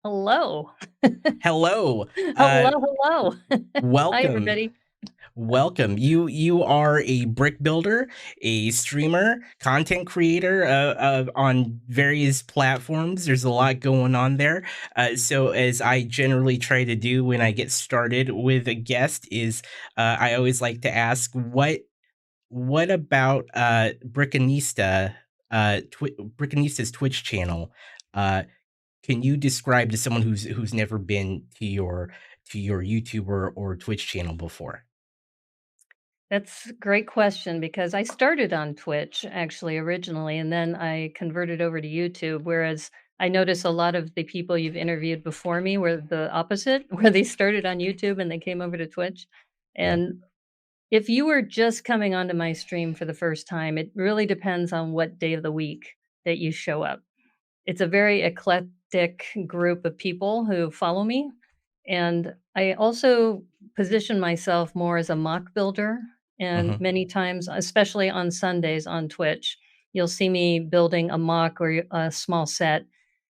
Hello. Hello. Hello, Uh, hello. Hi, welcome. everybody. Welcome. You are a brick builder, a streamer, content creator on various platforms. There's a lot going on there. So as I generally try to do when I get started with a guest is I always like to ask what about Brickanista's Twitch channel uh can you describe to someone who's never been to your YouTube or Twitch channel before? That's a great question because I started on Twitch actually originally, and then I converted over to YouTube. Whereas I notice a lot of the people you've interviewed before me were the opposite, where they started on YouTube and they came over to Twitch. Yeah. And if you were just coming onto my stream for the first time, it really depends on what day of the week that you show up. It's a very eclectic group of people who follow me. And I also position myself more as a mock builder. And Mhm. many times, especially on Sundays on Twitch, you'll see me building a mock or a small set.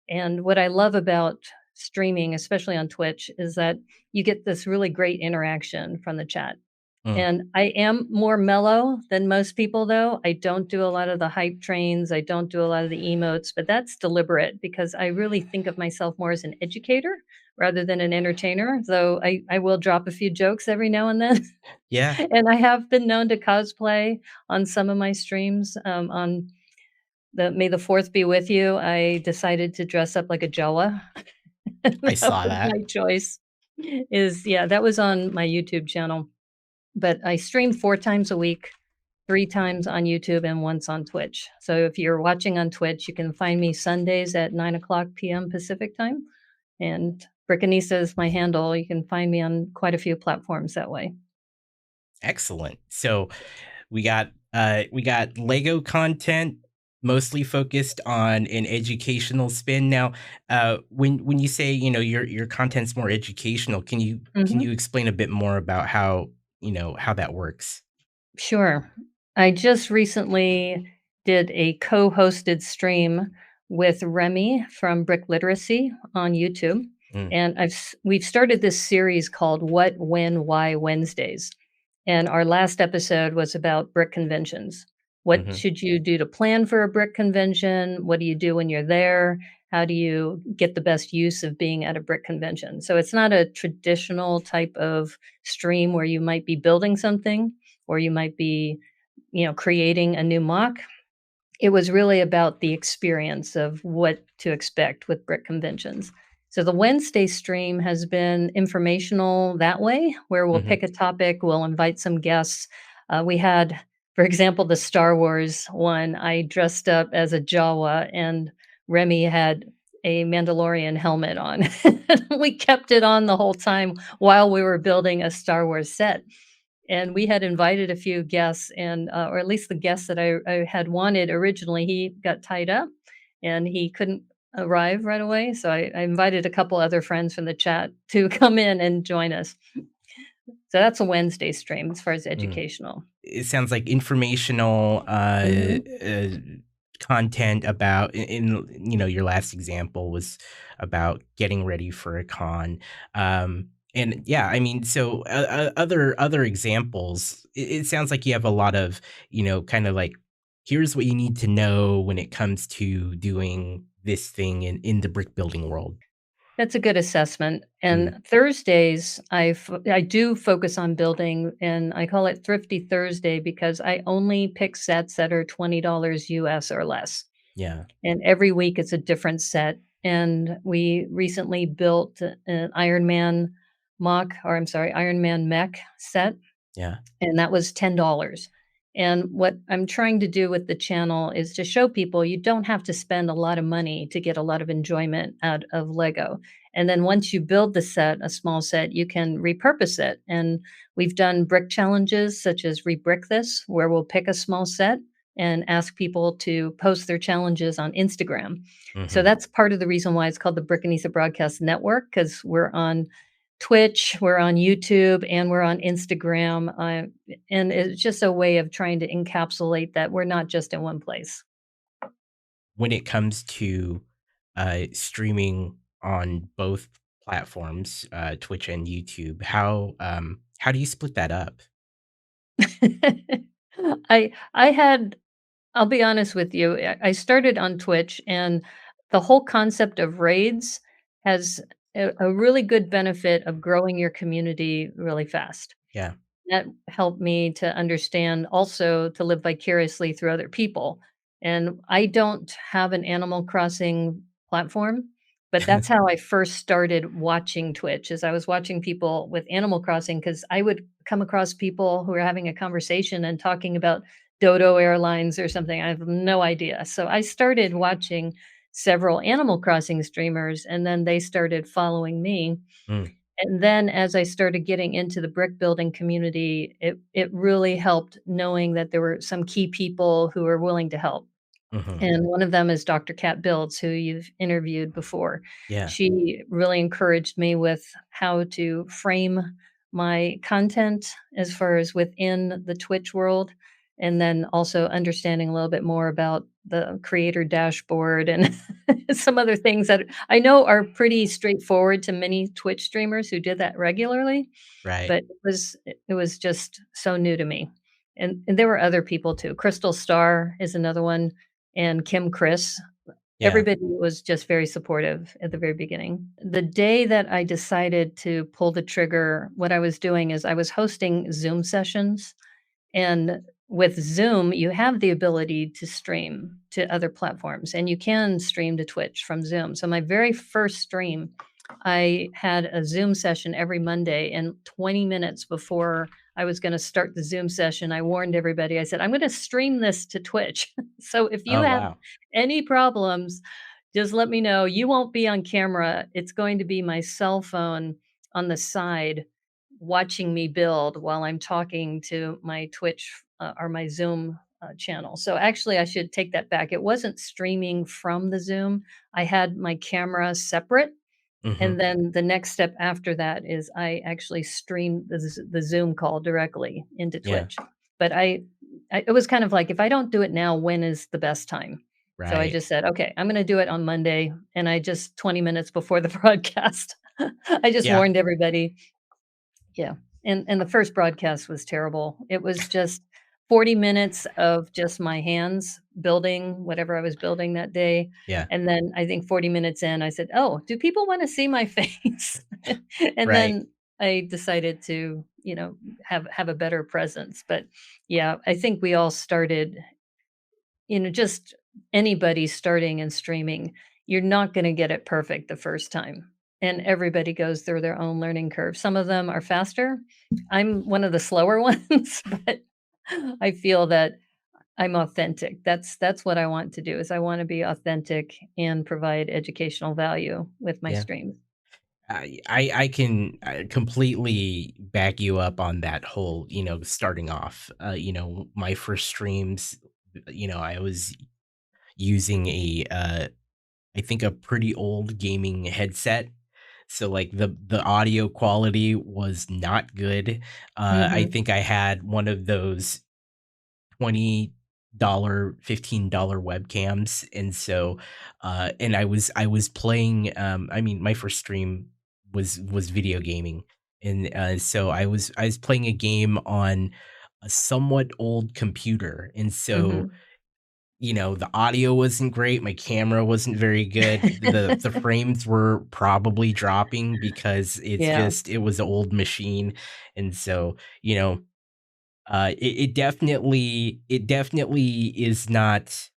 And what I love about streaming, especially on Twitch, is that you get this really great interaction from the chat. Mm. And I am more mellow than most people, though. I don't do a lot of the hype trains. I don't do a lot of the emotes, but that's deliberate because I really think of myself more as an educator rather than an entertainer. Though I will drop a few jokes every now and then. Yeah, And I have been known to cosplay on some of my streams. On the May the Fourth be with you, I decided to dress up like a Jawa. I That saw was that. my choice. Yeah, that was on my YouTube channel. But I stream 4 times a week, 3 times on YouTube, and once on Twitch. So if you're watching on Twitch, you can find me Sundays at 9 o'clock PM Pacific Time, and Brickanista is my handle. You can find me on quite a few platforms that way. Excellent. So we got Lego content mostly focused on an educational spin. Now, when you say, your content's more educational, can you Mhm. explain a bit more about how that works? Sure. I just recently did a co-hosted stream with Remy from Brick Literacy on YouTube, Mm. and we've started this series called What, When, Why Wednesdays. And our last episode was about brick conventions. What Mhm. should you do to plan for a brick convention? What do you do when you're there? How do you get the best use of being at a brick convention? So it's not a traditional type of stream where you might be building something or you might be, creating a new mock. It was really about the experience of what to expect with brick conventions. So the Wednesday stream has been informational that way, where we'll Mhm. pick a topic, we'll invite some guests. We had, for example, the Star Wars one. I dressed up as a Jawa, and Remy had a Mandalorian helmet on. We kept it on the whole time while we were building a Star Wars set. And we had invited a few guests and, or at least the guest that I had wanted originally, he got tied up and he couldn't arrive right away. So I invited a couple other friends from the chat to come in and join us. So that's a Wednesday stream as far as Mm. educational. It sounds like informational Mhm. content about your last example was about getting ready for a con. And yeah, I mean, so other examples, it sounds like you have a lot of, kind of like, here's what you need to know when it comes to doing this thing in the brick building world. That's a good assessment. Mm. And Thursdays, I do focus on building, and I call it Thrifty Thursday because I only pick sets that are $20 US or less. Yeah. And every week it's a different set. And we recently built an Iron Man mock, or I'm sorry, Iron Man mech set, Yeah. and that was $10. And what I'm trying to do with the channel is to show people you don't have to spend a lot of money to get a lot of enjoyment out of Lego. And then once you build the set, a small set, you can repurpose it. And we've done brick challenges such as Rebrick This, where we'll pick a small set and ask people to post their challenges on Instagram. So Mhm. that's part of the reason why it's called the Brickanisa Broadcast Network, because we're on Twitch, we're on YouTube, and we're on Instagram. And it's just a way of trying to encapsulate that we're not just in one place. When it comes to streaming on both platforms, Twitch and YouTube. How do you split that up? I had I'll be honest with you, I started on Twitch, and the whole concept of raids has a really good benefit of growing your community really fast. Yeah. That helped me to understand also to live vicariously through other people. And I don't have an Animal Crossing platform, but that's how I first started watching Twitch, is I was watching people with Animal Crossing because I would come across people who were having a conversation and talking about Dodo Airlines or something. I have no idea. So I started watching several Animal Crossing streamers, and then they started following me, Mm, and then as I started getting into the brick building community, it really helped knowing that there were some key people who were willing to help. mhm. And one of them is Dr. Kat Builds, who you've interviewed before. Yeah, She really encouraged me with how to frame my content as far as within the Twitch world, and then also understanding a little bit more about the creator dashboard and some other things that I know are pretty straightforward to many Twitch streamers who did that regularly, right. but it was just so new to me. And there were other people too. Crystal Star is another one, and Kim Chris. Yeah. Everybody was just very supportive at the very beginning. The day that I decided to pull the trigger, what I was doing is I was hosting Zoom sessions, and with Zoom, you have the ability to stream to other platforms, and you can stream to Twitch from Zoom. So my very first stream, I had a Zoom session every Monday, and 20 minutes before I was gonna start the Zoom session, I warned everybody. I said, "I'm gonna stream this to Twitch. So if you Oh, have wow. any problems, just let me know. You won't be on camera. It's going to be my cell phone on the side watching me build while I'm talking to my Twitch, or my Zoom, channel." So actually, I should take that back. It wasn't streaming from the Zoom. I had my camera separate, Mhm. and then the next step after that is I actually stream the Zoom call directly into Yeah, Twitch. But it was kind of like, if I don't do it now, when is the best time? So I right. just said, "Okay, I'm gonna do it on Monday," and I just 20 minutes before the broadcast, I just Yeah, warned everybody. Yeah, and the first broadcast was terrible. It was just 40 minutes of just my hands building whatever I was building that day, yeah, and then I think 40 minutes in, I said, "Oh, do people wanna see my face?" And right. then I decided to, have a better presence, but, yeah, I think we all started, just anybody starting and streaming, you're not gonna get it perfect the first time, and everybody goes through their own learning curve. Some of them are faster. I'm one of the slower ones, but I feel that I'm authentic. That's what I want to do, is I wanna be authentic and provide educational value with my Yeah. streams. I can, completely back you up on that whole, starting off. My first streams, I was using I think a pretty old gaming headset. So, like, the audio quality was not good. I Mhm, think I had one of those $20, $15 webcams, and so, and I was playing, I mean, my first stream was video gaming, and, so I was playing a game on a somewhat old computer, and so, mhm. the audio wasn't great, my camera wasn't very good, the frames were probably dropping because Yeah, it was an old machine, and so, you know, it definitely is not,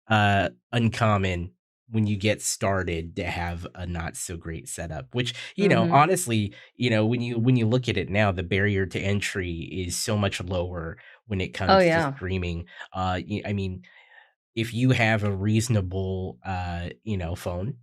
uncommon when you get started to have a not so great setup, which, mhm. honestly, when you look at it now, the barrier to entry is so much lower when it Oh, comes to yeah. streaming. I mean, if you have a reasonable, phone,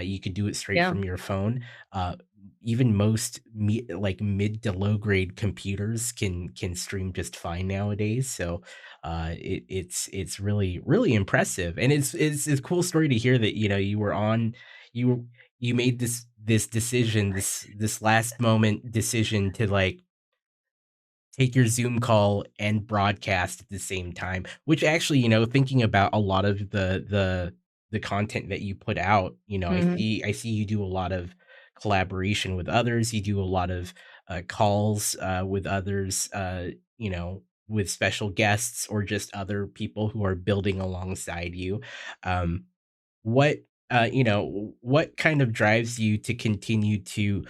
you could do it straight Yeah, from your phone. Uh, Even most like mid to low grade computers can stream just fine nowadays. So it's really really impressive, and it's a cool story to hear that you you made this decision, this last moment decision to like take your Zoom call and broadcast at the same time. Which actually, thinking about a lot of the the content that you put out. Mhm. I see you do a lot of collaboration with others. You do a lot of calls with others. With special guests or just other people who are building alongside you. Um, what what kind of drives you to continue to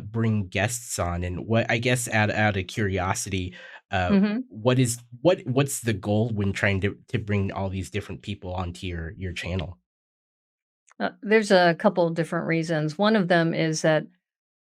bring guests on, and what, I guess, out of curiosity, uh Mhm. what's the goal when trying to bring all these different people onto your channel? There's a couple different reasons. One of them is that,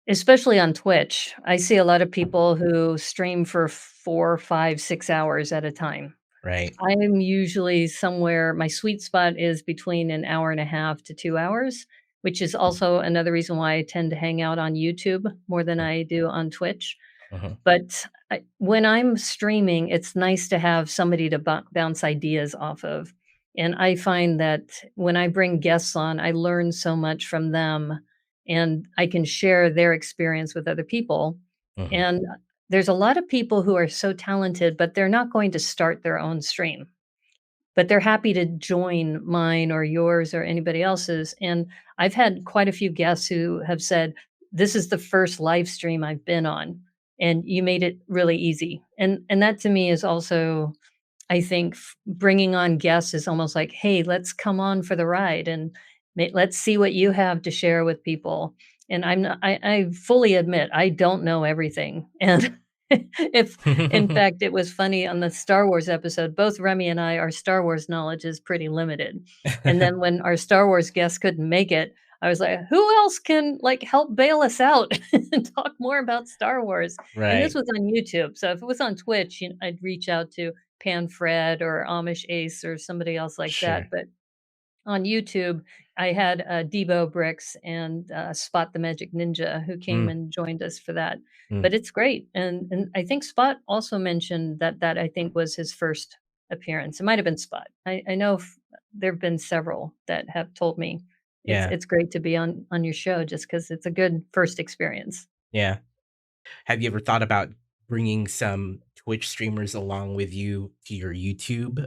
especially on Twitch, I see a lot of people who stream for 4, 5, 6 hours at a time. Right. I'm usually somewhere, my sweet spot is between an hour and a half to 2 hours, which is also another reason why I tend to hang out on YouTube more than I do on Twitch. Uh-huh. But when I'm streaming, it's nice to have somebody to bounce ideas off of. And I find that when I bring guests on, I learn so much from them and I can share their experience with other people. Uh-huh. And there's a lot of people who are so talented, but they're not going to start their own stream, but they're happy to join mine or yours or anybody else's. And I've had quite a few guests who have said, "This is the first live stream I've been on, and you made it really easy." And that to me is also, I think, bringing on guests is almost like, "Hey, let's come on for the ride and let's see what you have to share with people." And I fully admit I don't know everything. And if, in fact, it was funny on the Star Wars episode, both Remy and I, our Star Wars knowledge is pretty limited. And then when our Star Wars guest couldn't make it, I was like, "Who else can, like, help bail us out and talk more about Star Wars?" And this Right. was on YouTube. So if it was on Twitch, I'd reach out to Pan Fred or Amish Ace or somebody else like that. Sure. But on YouTube, I had Debo Bricks and Spot the Magic Ninja who came Mm, and joined us for that. mm. But it's great, and I think Spot also mentioned that I think was his first appearance. It might have been Spot. I know there have been several that have told me Yeah. it's great to be on your show just because it's a good first experience. Yeah. Have you ever thought about bringing some Twitch streamers along with you to your YouTube,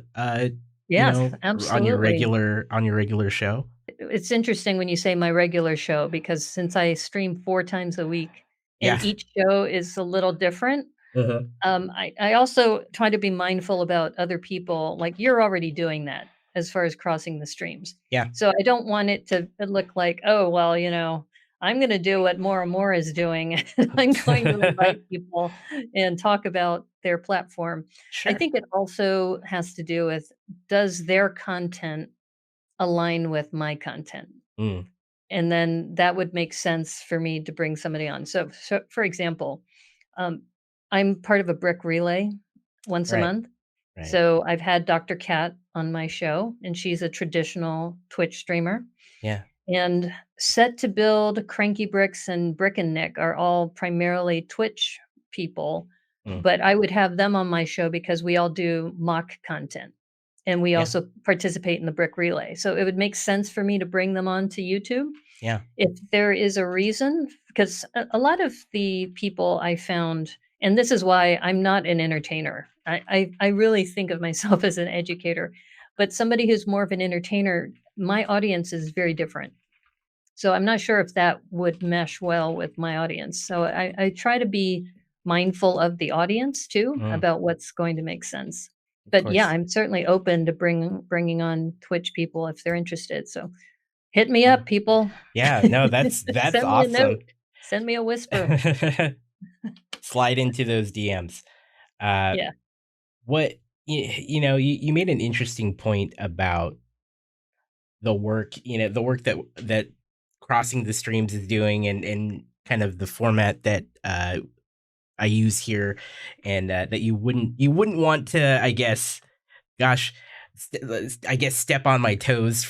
Yes, on your absolutely. regular show? It's interesting when you say my regular show because since I stream 4 times a week and Yeah. each show is a little different, Uh-huh. I also try to be mindful about other people, like, you're already doing that as far as crossing the streams. Yeah. So I don't want it to look like, "Oh, well, I'm gonna do what Mora and More is doing, and I'm going to invite people and talk about their platform." I Sure. think it also has to do with, does their content align with my content? Mm, And then that would make sense for me to bring somebody on. So for example, um, I'm part of a brick relay once a right, month. right. So I've had Dr. Cat on my show, and she's a traditional Twitch streamer. Yeah. And Set to Build, Cranky Bricks, and Brick and Nick are all primarily Twitch people, Mm, but I would have them on my show because we all do mock content, and we yeah, also participate in the brick relay. So it would make sense for me to bring them on to YouTube yeah. if there is a reason, because a lot of the people I found, and this is why I'm not an entertainer. I really think of myself as an educator, but somebody who's more of an entertainer, my audience is very different. So I'm not sure if that would mesh well with my audience. So I try to be mindful of the audience too Mm, about what's going to make sense. of But yeah, course. I'm certainly open to bringing on Twitch people if they're interested. So hit me Yeah. up, people. Yeah, no, that's Send me a awesome. note. Send me a whisper. Slide into those DMs. Uh, Yeah. what you made an interesting point about the work that Crossing the Streams is doing, and kind of the format that I use here, and that you wouldn't want to, I guess, gosh, I guess, step on my toes,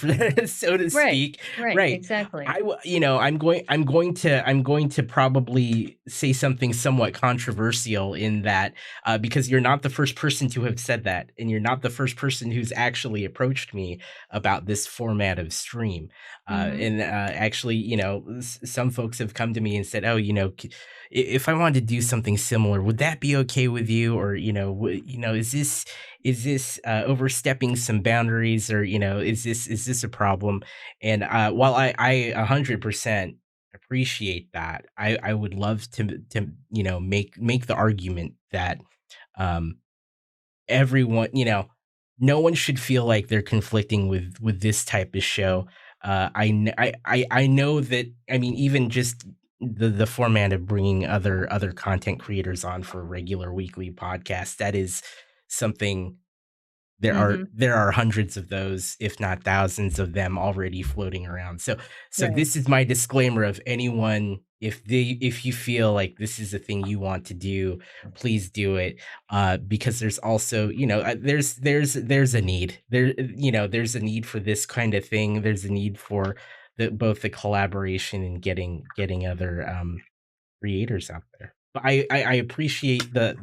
so to Right. speak. Right. Right. Exactly. I'm going to probably say something somewhat controversial in that, because you're not the first person to have said that, and you're not the first person who's actually approached me about this format of stream. Mhm. Actually, some folks have come to me and said, "Oh, if I wanted to do something similar, would that be okay with you?" Or, is this overstepping some boundaries, or is this a problem? And while I 100% appreciate that, I would love to make the argument that um everyone, no one should feel like they're conflicting with this type of show. I know that, I mean, even just the format of bringing other content creators on for regular weekly podcasts, that is something. Mhm. There are hundreds of those, if not thousands of them already floating around. So Right. this is my disclaimer of anyone, if you feel like this is a thing you want to do, please do it. Because there's also, there's a need. There's a need for this kind of thing. There's a need for both the collaboration and getting other creators out there. But I appreciate the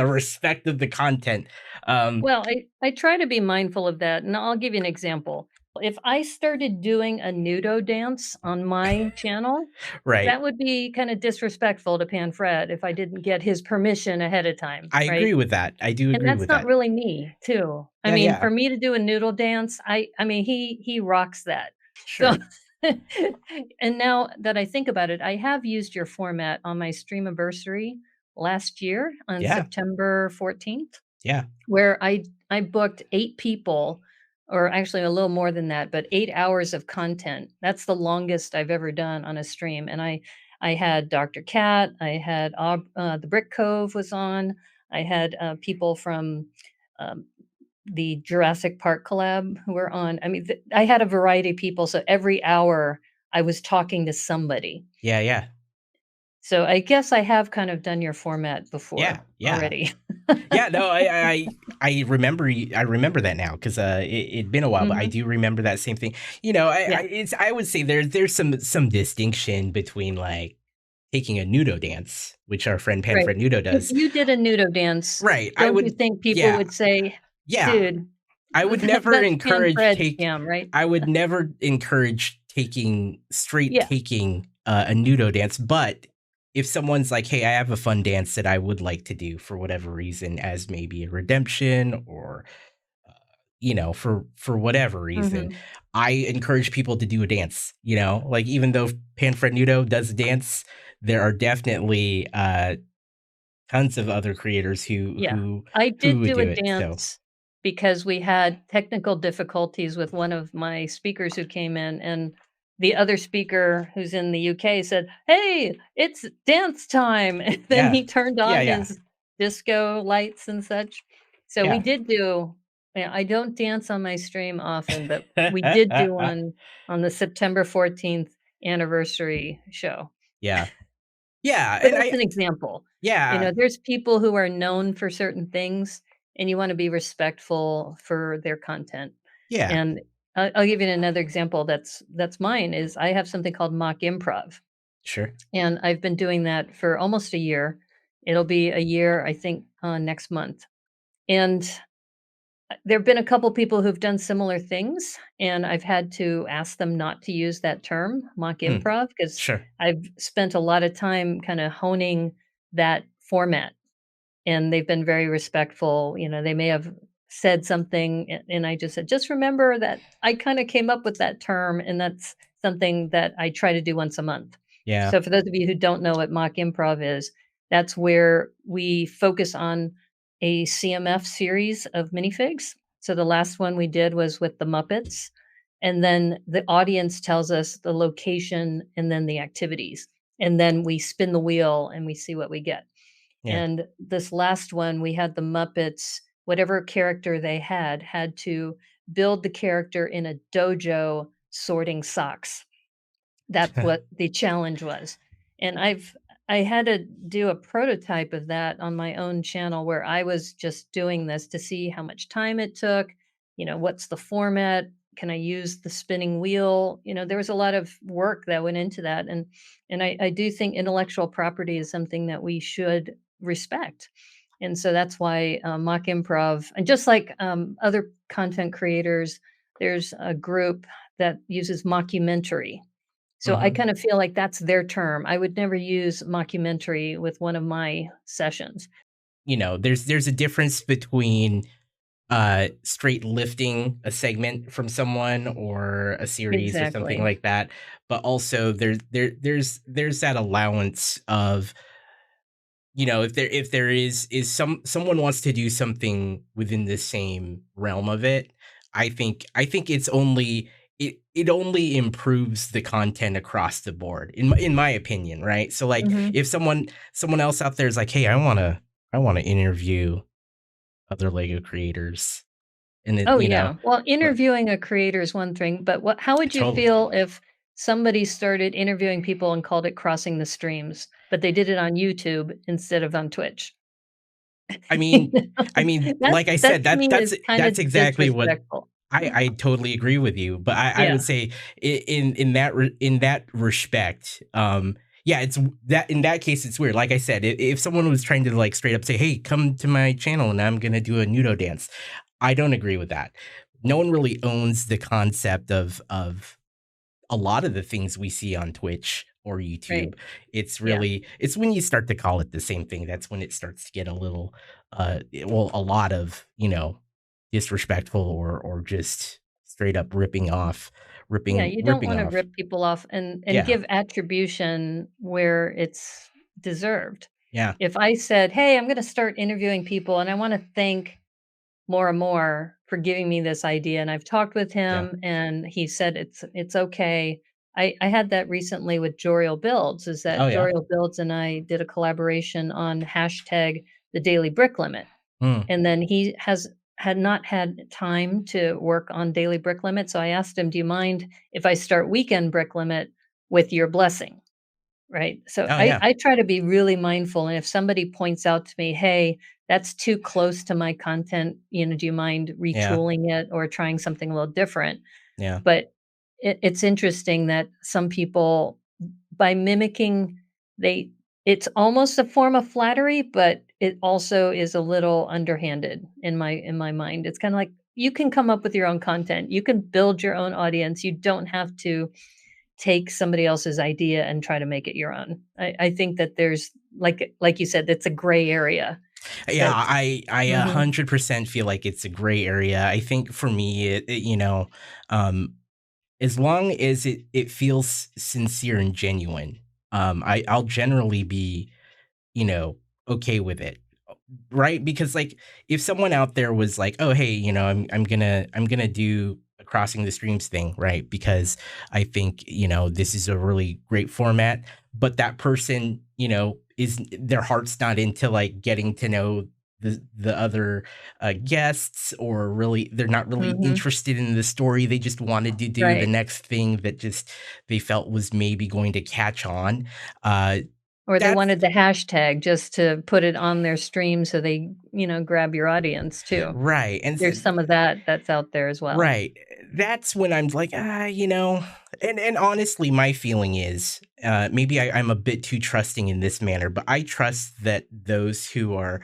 respect of the content. Um Well, I try to be mindful of that, and I'll give you an example. If I started doing a nudo dance on my channel, Right. that would be kinda disrespectful to Pan-Fred if I didn't get his permission ahead of time, I right? agree with that. I do And agree that's with not that. really me, too. I Yeah, mean, yeah. for me to do a noodle dance, I mean, he rocks that. So Sure. and now that I think about it, I have used your format on my Streamiversary last year on Yeah, September 14th, yeah, where I booked 8 people, or actually a little more than that, but 8 hours of content. That's the longest I've ever done on a stream, and I had Dr. Cat, I had the Brick Cove was on, I had, people from, um, the Jurassic Park collab who were on. I mean, I had a variety of people, so every hour I was talking to somebody. yeah, yeah. So I guess I have kind of done your format Yeah, before yeah. already. Yeah, no, I remember I remember that now, 'cause, it'd been a while, but I Mhm. do remember that same thing. Yeah. I would say there's some distinction between, like, taking a nudo dance, which our friend Right. Panfred Nudo If does. you did a nudo dance, Right, I don't you would think people yeah, would say, yeah. "Dude, I would never that's encourage Pan-Fred's take jam," right? I would never encourage Yeah. taking a nudo dance, but if someone's like, "Hey, I have a fun dance that I would like to do for whatever reason," as maybe a redemption, or, for whatever reason, Mhm. I encourage people to do a dance, like, even though Panfred Nudo does a dance, there are definitely, tons of other creators who Yeah. who I who did would do a do it, so dance because we had technical difficulties with one of my speakers who came in, and the other speaker who's in the UK said, "Hey, it's dance time." And then yeah. he turned Yeah, on yeah. his disco lights and such. So we Yeah. did do, yeah, I don't dance on my stream often, but we did do one on the September 14th anniversary show. Yeah. Yeah, But and that's I an example. You yeah, know, there's people who are known for certain things, and you wanna be respectful for their content. yeah, And I'll give you another example that's mine is I have something called mock improv, sure. and I've been doing that for almost a year. It'll be a year, I think, next month. And there've been a couple people who've done similar things, and I've had to ask them not to use that term, mock Hmm, improv, because 'cause sure. I've spent a lot of time kinda honing that format, and they've been very respectful. You know, they may have said something, and I just said, "Just remember that I kinda came up with that term, and that's something that I try to do once a month." Yeah, So for those of you who don't know what mock improv is, that's where we focus on a CMF series of minifigs. So the last one we did was with the Muppets, and then the audience tells us the location and then the activities, and then we spin the wheel and we see what we get. yeah. And this last one, we had the Muppets, whatever character they had to build the character in a dojo sorting socks. That's what the challenge was. And I had to do a prototype of that on my own channel where I was just doing this to see how much time it took, what's the format, Can I use the spinning wheel? There was a lot of work that went into that, and I do think intellectual property is something that we should respect. And so that's why mock improv, and just like other content creators, there's a group that uses mockumentary. So I Mhm. kind of feel like that's their term. I would never use mockumentary with one of my sessions. There's a difference between straight lifting a segment from someone or a series or something Exactly. like that, but also there's that allowance of, if there is someone wants to do something within the same realm of it, I think it only improves the content across the board, in my opinion, right? So, like, Mhm. if someone else out there is like, "Hey, I wanna interview other Lego creators," and Oh, yeah. Well, uh, interviewing a creator is one thing, but how would you totally. feel if somebody started interviewing people and called it crossing the streams, but they did it on YouTube instead of on Twitch? I You mean I know? mean, That like I that said, to me that's is kinda that's exactly what disrespectful. I totally agree with you, but I Yeah, would say, in that respect, yeah, it's that in that case, it's weird. Like I said, if someone was trying to, like, straight up say, "Hey, come to my channel and I'm gonna do a nudo dance," I don't agree with that. No one really owns the concept of a lot of the things we see on Twitch or right. YouTube. Yeah. It's when you start to call it the same thing, that's when it starts to get a little, well, a lot of, disrespectful or just straight up Yeah, ripping you don't ripping wanna off. rip people off and Yeah, give attribution where it's deserved. yeah, If I said, "Hey, I'm gonna start interviewing people, and I wanna thank More and More for giving me this idea," and I've talked with yeah. him, and he said it's okay. I had that recently with Joriel Builds, is Oh, that yeah? Joriel Builds and I did a collaboration on hashtag the daily brick limit, Mm, and then he had not had time to work on daily brick limit, so I asked him, "Do you mind if I start weekend brick limit with your blessing?" Right? So oh, I yeah, I try to be really mindful, and if somebody points out to me, "Hey, that's too close to my content, do you mind yeah, retooling it or trying something a little different?" yeah. But it's interesting that some people, by mimicking, they it's almost a form of flattery, but it also is a little underhanded in my mind. It's kinda like, you can come up with your own content. You can build your own audience. You don't have to take somebody else's idea and try to make it your own. I think that there's, like you said, that's a gray area Yeah, that's I Mhm, 100% feel like it's a gray area. I think for me, um, as long as it feels sincere and genuine, I'll generally be, you know, okay with it. Right? Because, like, if someone out there was like, "Oh, hey, I'm gonna do a crossing the streams thing," right? Because I think, this is a really great format, but that person, is their heart's not into, like, getting to know the other, guests, or really they're not really mhm, interested in the story, they just wanted to do the right. next thing that just they felt was maybe going to catch on. uh, Or they that's wanted the hashtag just to put it on their stream so they, grab your audience too. right, and There's some of that that's out there as well. right. That's when I'm like, and honestly, my feeling is, maybe I'm a bit too trusting in this manner, but I trust that those who are,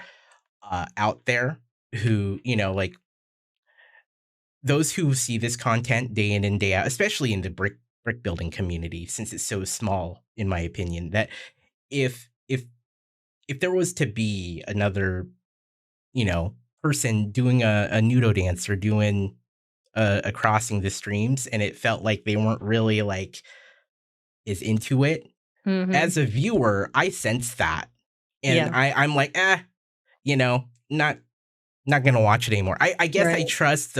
out there, who, like, those who see this content day in and day out, especially in the brick building community, since it's so small, in my opinion, that if if if there was to be another, person doing a nudo dance or doing crossing the streams, and it felt like they weren't really, like, is into it. As Mhm. a viewer, I sense that, and Yeah, I'm like, not gonna watch it anymore. I guess right. I trust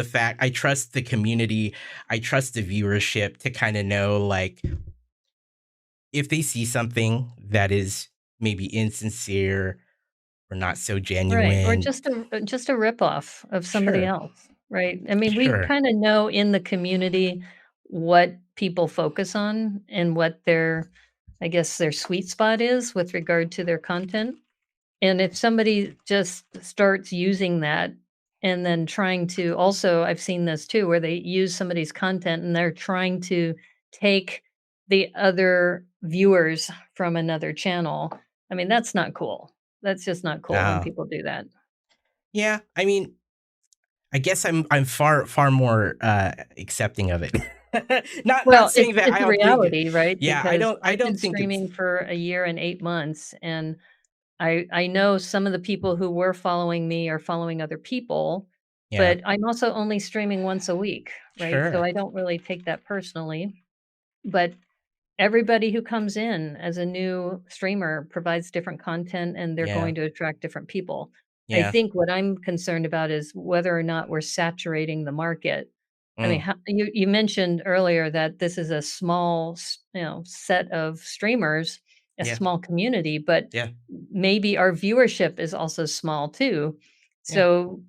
the community, I trust the viewership to kinda know, like, if they see something that is maybe insincere or not so Right, or genuine. just a ripoff of somebody Sure, else, right? I mean, we sure. kinda know in the community what people focus on and what their, I guess, their sweet spot is with regard to their content, and if somebody just starts using that and then trying to also I've seen this too, where they use somebody's content and they're trying to take the other viewers from another channel. I mean, that's not cool. That's just not cool when Oh, people do that. yeah, I mean, I guess I'm far more, accepting of it. Not Well, it's saying that I it's a don't think it. reality, right? Yeah, Because I I've been don't think it's. streaming for a year and 8 months, and I know some of the people who were following me are following other people, Yeah, but I'm also only streaming once a week, right? So sure. I don't really take that personally, but everybody who comes in as a new streamer provides different content and they're Yeah, going to attract different people. I yeah, think what I'm concerned about is whether or not we're saturating the market. I mean, mm, how, you mentioned earlier that this is a small, set of streamers, a yeah, small community, but yeah, maybe our viewership is also small too. yeah, So,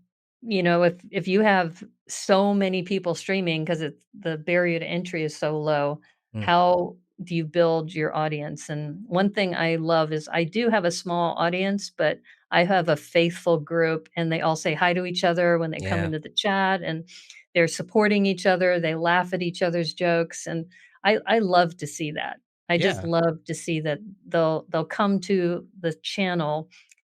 if you have so many people streaming because it's the barrier to entry is so low, mm, how do you build your audience? And one thing I love is I do have a small audience, but I have a faithful group and they all say hi to each other when they come yeah, into the chat and they're supporting each other. They laugh at each other's jokes. And I love to see that. I just yeah, love to see that they'll come to the channel.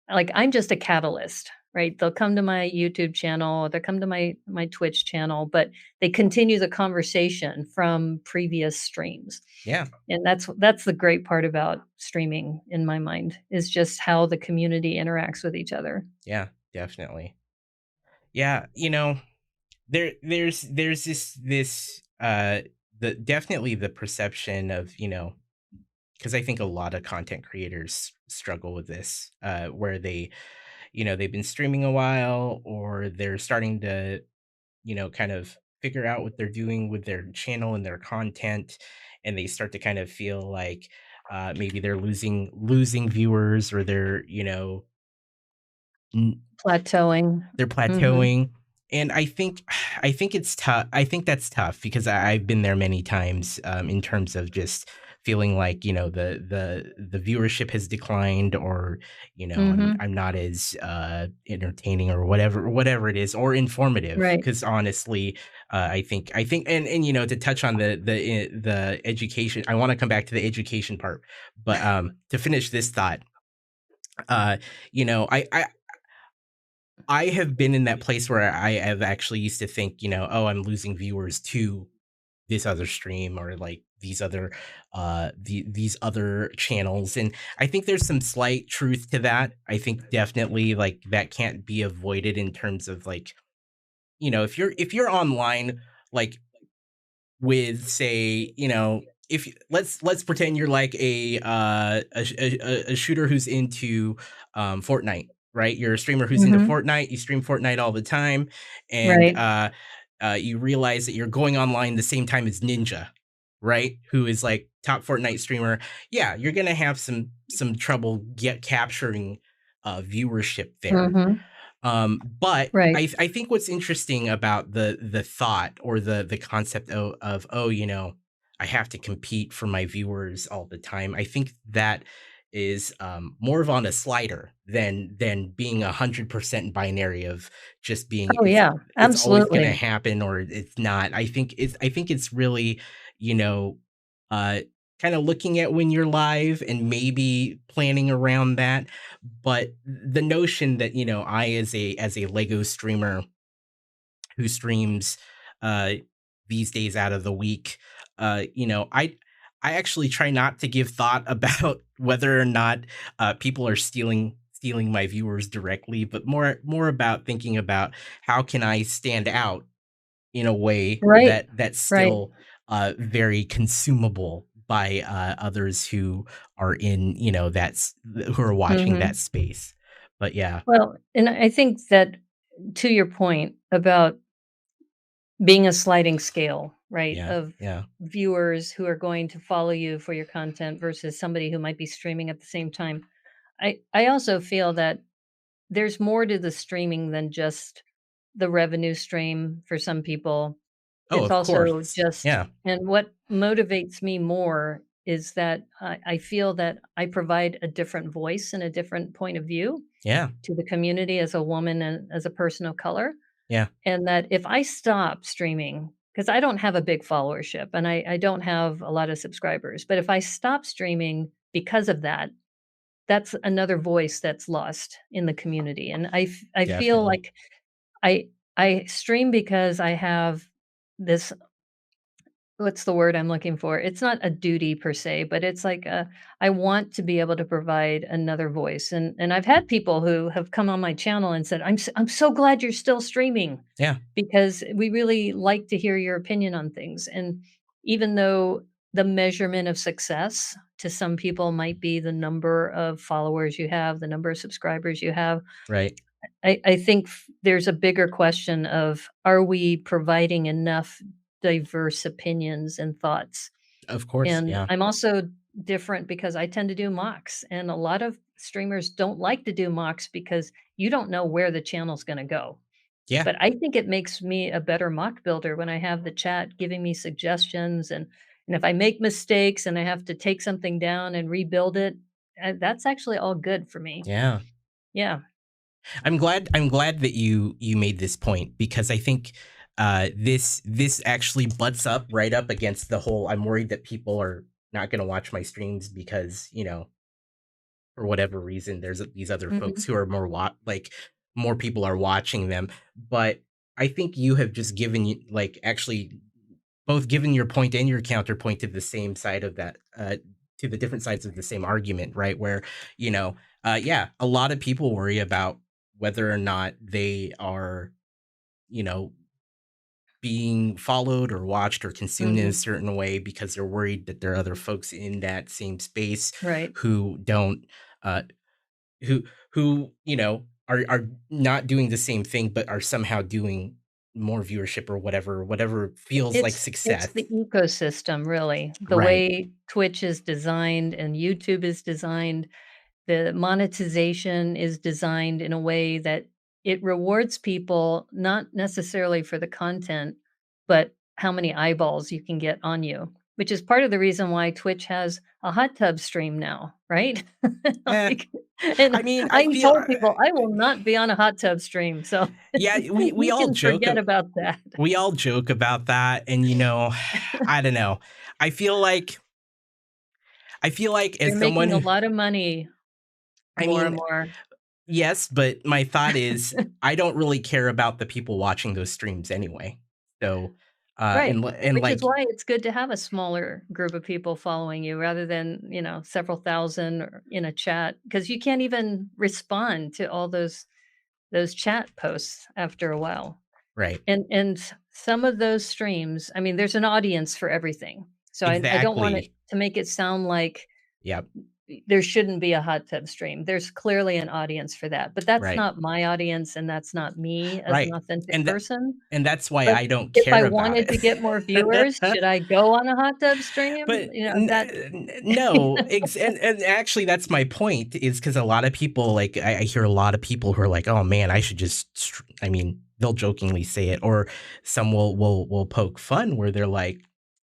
Like I'm just a catalyst, right? They'll come to my YouTube channel, they'll come to my Twitch channel, but they continue the conversation from previous streams. yeah, And that's the great part about streaming in my mind, is just how the community interacts with each other. yeah, definitely. Yeah, there's the definitely the perception of, 'cause I think a lot of content creators struggle with this, where they've been streaming a while, or they're starting to, kind of figure out what they're doing with their channel and their content, and they start to kind of feel like, maybe they're losing viewers, or Plateauing. they're Mhm. plateauing, and I think it's tough. I think that's tough because I've been there many times, in terms of just feeling like, the viewership has declined, or, Mhm. I'm not as, entertaining, or whatever it is, or informative. Right. Because honestly, I think and, to touch on the education, I wanna come back to the education part, but, to finish this thought, uh, you know, I have been in that place where I have actually used to think, "Oh, I'm losing viewers to this other stream, or, like, these other channels," and I think there's some slight truth to that. I think definitely, like, that can't be avoided in terms of, like, if you're online, like, with, say, if let's pretend you're like a shooter who's into, Fortnite, right? You're a streamer who's into Mhm. Fortnite, you stream Fortnite all the time, and, Right. you realize that you're going online the same time as Ninja, right? Who is, like, top Fortnite streamer. Yeah, you're gonna have some trouble get capturing, viewership there. Mhm. But Right. I think what's interesting about the thought, or the concept of, "Oh, I have to compete for my viewers all the time." I think that is, more of on a slider than being 100% binary of just being, Oh, yeah. it's always gonna Absolutely. happen, or it's not. I think it's really, you know, uh, kinda looking at when you're live and maybe planning around that, but the notion that, I, as a Lego streamer who streams, uh, these days out of the week, I actually try not to give thought about whether or not, people are stealing my viewers directly, but more about thinking about how can I stand out in a way Right. that's Right. still, very consumable by, others who are in, who are watching that Mhm. space. But yeah, Well, and I think that to your point about being a sliding scale, right, yeah, of yeah, viewers who are going to follow you for your content versus somebody who might be streaming at the same time. I also feel that there's more to the streaming than just the revenue stream for some people. oh, It's of also course, just yeah, and what motivates me more is that I feel that I provide a different voice and a different point of view yeah, to the community as a woman and as a person of color. Yeah. and that if I stop streaming, because I don't have a big followership and I don't have a lot of subscribers, but if I stop streaming because of that, that's another voice that's lost in the community, and I feel Definitely. like I I stream because I have this, what's the word I'm looking for? It's not a duty per se, but it's like I want to be able to provide another voice, and I've had people who have come on my channel and said, I'm so glad you're still streaming Yeah. because we really like to hear your opinion on things." And even though the measurement of success to some people might be the number of followers you have, the number of subscribers you have, Right. I think there's a bigger question of, are we providing enough diverse opinions and thoughts? Of course. And Yeah. I'm also different because I tend to do mocks, and a lot of streamers don't like to do mocks because you don't know where the channel's going to go. Yeah. But I think it makes me a better mock builder when I have the chat giving me suggestions, and if I make mistakes and I have to take something down and rebuild it, that's actually all good for me. Yeah. Yeah. I'm glad that you made this point because I think this actually butts up right up against the whole I'm worried that people are not going to watch my streams because, for whatever reason there's these other folks Mhm. who are like more people are watching them. But I think you have just given you like actually both given your point and your counterpoint to the same side of that to the different sides of the same argument, right? Where, yeah, a lot of people worry about whether or not they are, you know, being followed or watched or consumed in a Mhm. certain way because they're worried that there are other folks in that same space Right. who don't uh who are not doing the same thing but are somehow doing more viewership or whatever feels like It's success. the ecosystem, really. The Right. way Twitch is designed and YouTube is designed, the monetization is designed in a way that it rewards people not necessarily for the content, but how many eyeballs you can get on you, which is part of the reason why Twitch has a hot tub stream now, right? Eh, Like, and I mean, I I feel told people I will not be on a hot tub stream, so yeah, we you all can joke forget about that. we all joke about that and I don't know. I feel like as They're someone making a who lot of money I more and mean, more. yes, but my thought is I don't really care about the people watching those streams anyway. So, Right, and which is like why it's good to have a smaller group of people following you rather than, several thousand or in a chat, because you can't even respond to all those chat posts after a while. right. And some of those streams, I mean, there's an audience for everything. So I don't want it Exactly. to make it sound like Yep. there shouldn't be a hot tub stream. There's clearly an audience for that, but that's Right. not my audience and that's not me as an Right. authentic And that person. and that's why But I don't if I care about wanted it. to get more viewers, should I go on a hot tub stream? But That no, and actually that's my point is because a lot of people like I hear a lot of people who are like, oh man, I should just I mean, they'll jokingly say it, or some will poke fun where they're like,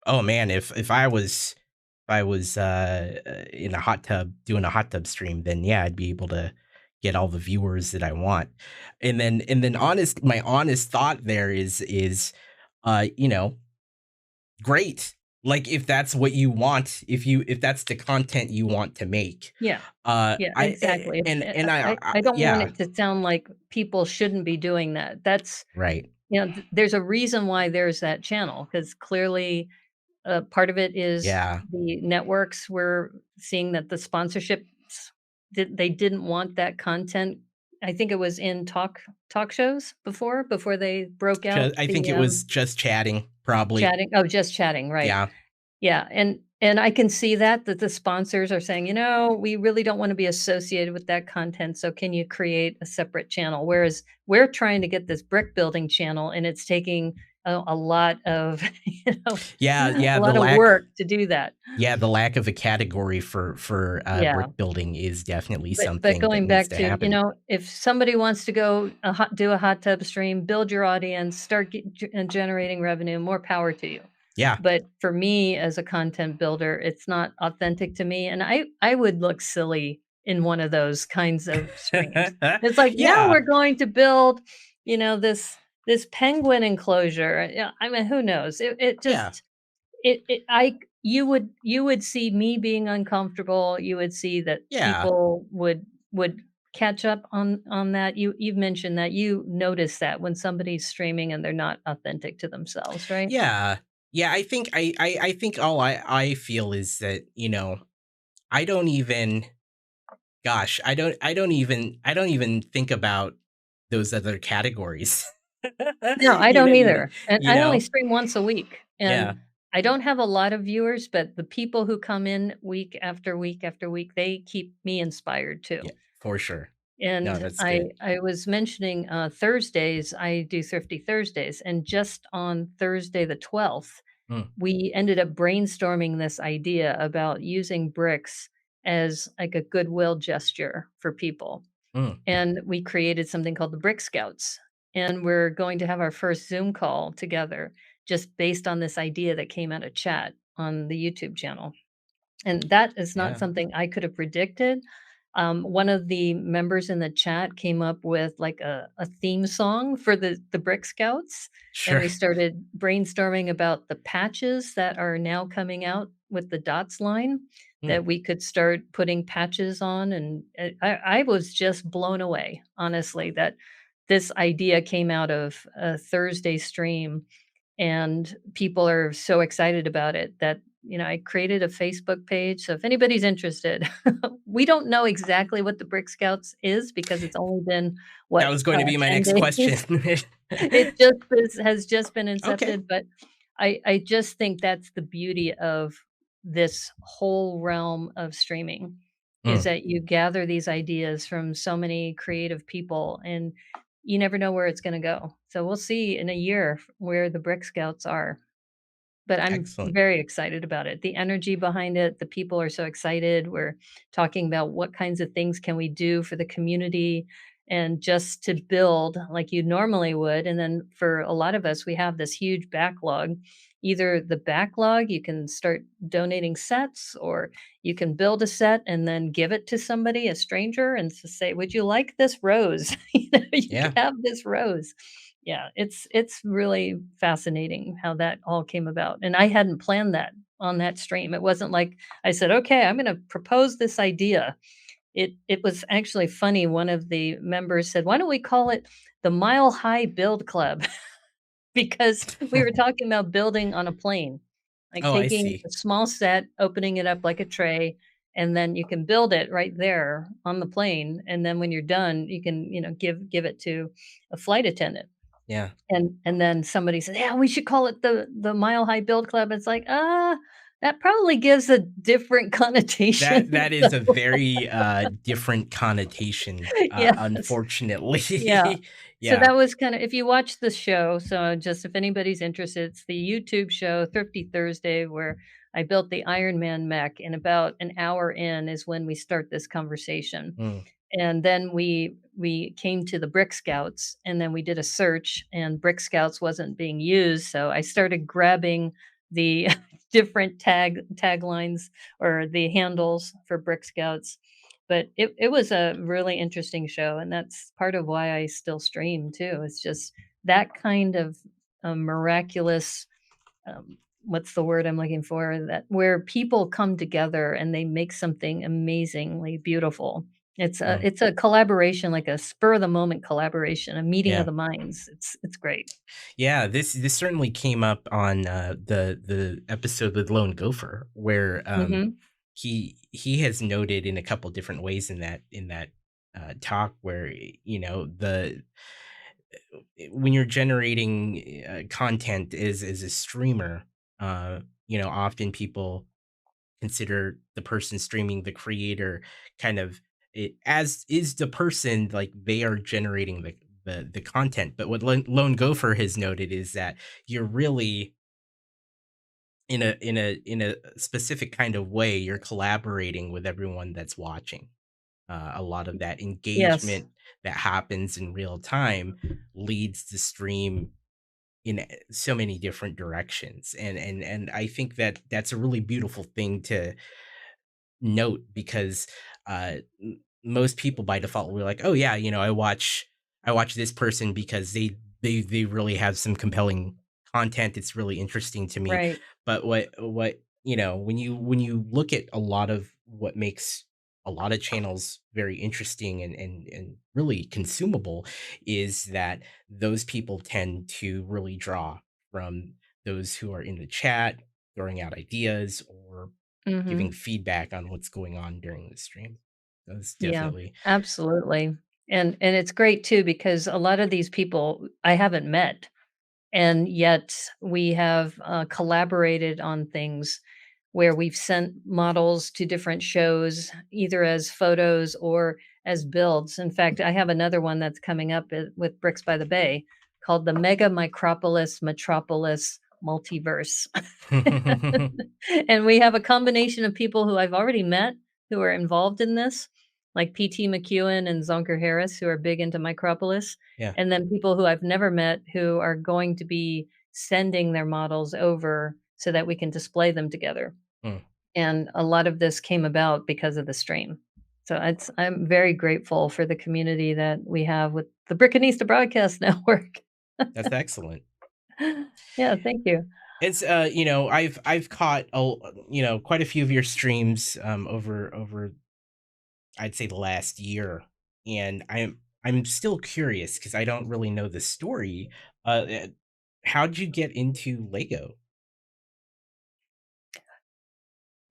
oh man, if I was in a hot tub doing a hot tub stream, then yeah, I'd be able to get all the viewers that I want. And then my honest thought there is uh, you know, great. Like if that's what you want, if that's the content you want to make. Yeah, yeah, I exactly. and I don't want yeah, it to sound like people shouldn't be doing that. That's right. there's a reason why there's that channel, because clearly, part of it is Yeah. the networks were seeing that the sponsorships they didn't want that content. I think it was in talk shows before they broke out I think the, it was just chatting, probably. chatting. Oh, just chatting, right. Yeah. Yeah, and I can see that the sponsors are saying, "We really don't wanna be associated with that content, so can you create a separate channel?" Whereas we're trying to get this brick building channel, and it's taking a lot of, Yeah, a lot of work to do that. the lack of a category for Yeah. brick building is definitely But something that going needs back to to, happen. if somebody wants to go do a hot tub stream, build your audience, start generating revenue, more power to you. Yeah. But for me as a content builder, it's not authentic to me, and I would look silly in one of those kinds of streams. It's like, "Now Yeah. we're going to build, this." this penguin enclosure, yeah, I mean, who knows? It Yeah. just it I you would see me being uncomfortable, you would see that Yeah. people would catch up on that. You've mentioned that you notice that when somebody's streaming and they're not authentic to themselves, right? Yeah. Yeah, I think I think all I feel is that, I don't even gosh, I don't even think about those other categories. No, I You know don't you know either, and you I only know? stream once a week, Yeah. and I don't have a lot of viewers, but the people who come in week after week after week, they keep me inspired Yeah, too. for sure. No, And that's I good. I was mentioning, Thursdays, I do Thrifty Thursdays, and just on Thursday the 12th, Mm, we ended up brainstorming this idea about using bricks as, like, a goodwill gesture for people, mm, and we created something called the Brick Scouts, and we're going to have our first Zoom call together just based on this idea that came out of chat on the YouTube channel. And that is not yeah, something I could have predicted. One of the members in the chat came up with like a theme song for the Brick Scouts, and sure. we started brainstorming about the patches that are now coming out with the dots line Mm, that we could start putting patches on. And I was just blown away, honestly, that this idea came out of a Thursday stream and people are so excited about it that I created a Facebook page. So if anybody's interested, we don't know exactly what the Brick Scouts is because it's only been that what was going to be my 10 next question. days. Has just been Okay. incepted, but I just think that's the beauty of this whole realm of streaming is Mm, that you gather these ideas from so many creative people and you never know where it's gonna go. So we'll see in a year where the Brick Scouts are. But I'm excellent. very excited about it. The energy behind it, the people are so excited. We're talking about what kinds of things can we do for the community and just to build like you normally would. And then for a lot of us, we have this huge backlog. Either the backlog, you can start donating sets, or you can build a set and then give it to somebody, a stranger, and to say, "Would you like this rose?" You can Yeah. have this rose. Yeah, it's really fascinating how that all came about, and I hadn't planned that on that stream. It wasn't like I said, "Okay, I'm gonna propose this idea." It was actually funny, one of the members said, "Why don't we call it the Mile High Build Club?" Because we were talking about building on a plane, like Oh, I taking see. a small set, opening it up like a tray, and then you can build it right there on the plane, and then when you're done, you can, give it to a flight attendant. Yeah. And then somebody said, "Yeah, we should call it the Mile High Build Club." It's like, that probably gives a different connotation." That is a very, different connotation, Yes. Yeah. unfortunately. So Yeah. that was kinda if you watch the show, so just if anybody's interested, it's the YouTube show Thrifty Thursday where I built the Iron Man mech, and about an hour in is when we start this conversation. Mm, And then we came to the Brick Scouts, and then we did a search, and Brick Scouts wasn't being used, so I started grabbing the different taglines or the handles for Brick Scouts. But it was a really interesting show, and that's part of why I still stream too. It's just that kind of, miraculous, what's the word I'm looking for? That where people come together and they make something amazingly beautiful. mm, It's a collaboration, like a spur of the moment collaboration, a meeting of yeah. the minds. It's great. Yeah, this certainly came up on, the episode with Lone Gopher where, Mhm. he has noted in a couple different ways in that, talk where, the when you're generating, content as a streamer, often people consider the person streaming the creator kind of as is the person like they are generating the content. But what Lone Gopher has noted is that you're really in a specific kind of way you're collaborating with everyone that's watching. A lot of that Yes. engagement that happens in real time leads the stream in so many different directions, and I think that that's a really beautiful thing to note because most people by default were like, oh yeah, I watch this person because they really have some compelling content. It's really interesting to me. Right. But what when you look at a lot of what makes a lot of channels very interesting and really consumable is that those people tend to really draw from those who are in the chat, throwing out ideas or giving Mhm. feedback on what's going on during the stream. That's Yeah, definitely absolutely. And it's great too because a lot of these people I haven't met. And yet we have collaborated on things where we've sent models to different shows, either as photos or as builds. In fact, I have another one that's coming up with Bricks by the Bay called the Mega Micropolis Metropolis Multiverse. And we have a combination of people who I've already met who are involved in this, like PT McEwen and Zonker Harris, who are big into Micropolis, yeah. and then people who I've never met who are going to be sending their models over so that we can display them together. Mm. And a lot of this came about because of the stream. So I'm very grateful for the community that we have with the Brickanista Broadcast Network. That's excellent. Yeah, thank you. It's I've caught quite a few of your streams over I'd say the last year, and I'm still curious because I don't really know the story. How'd you get into Lego?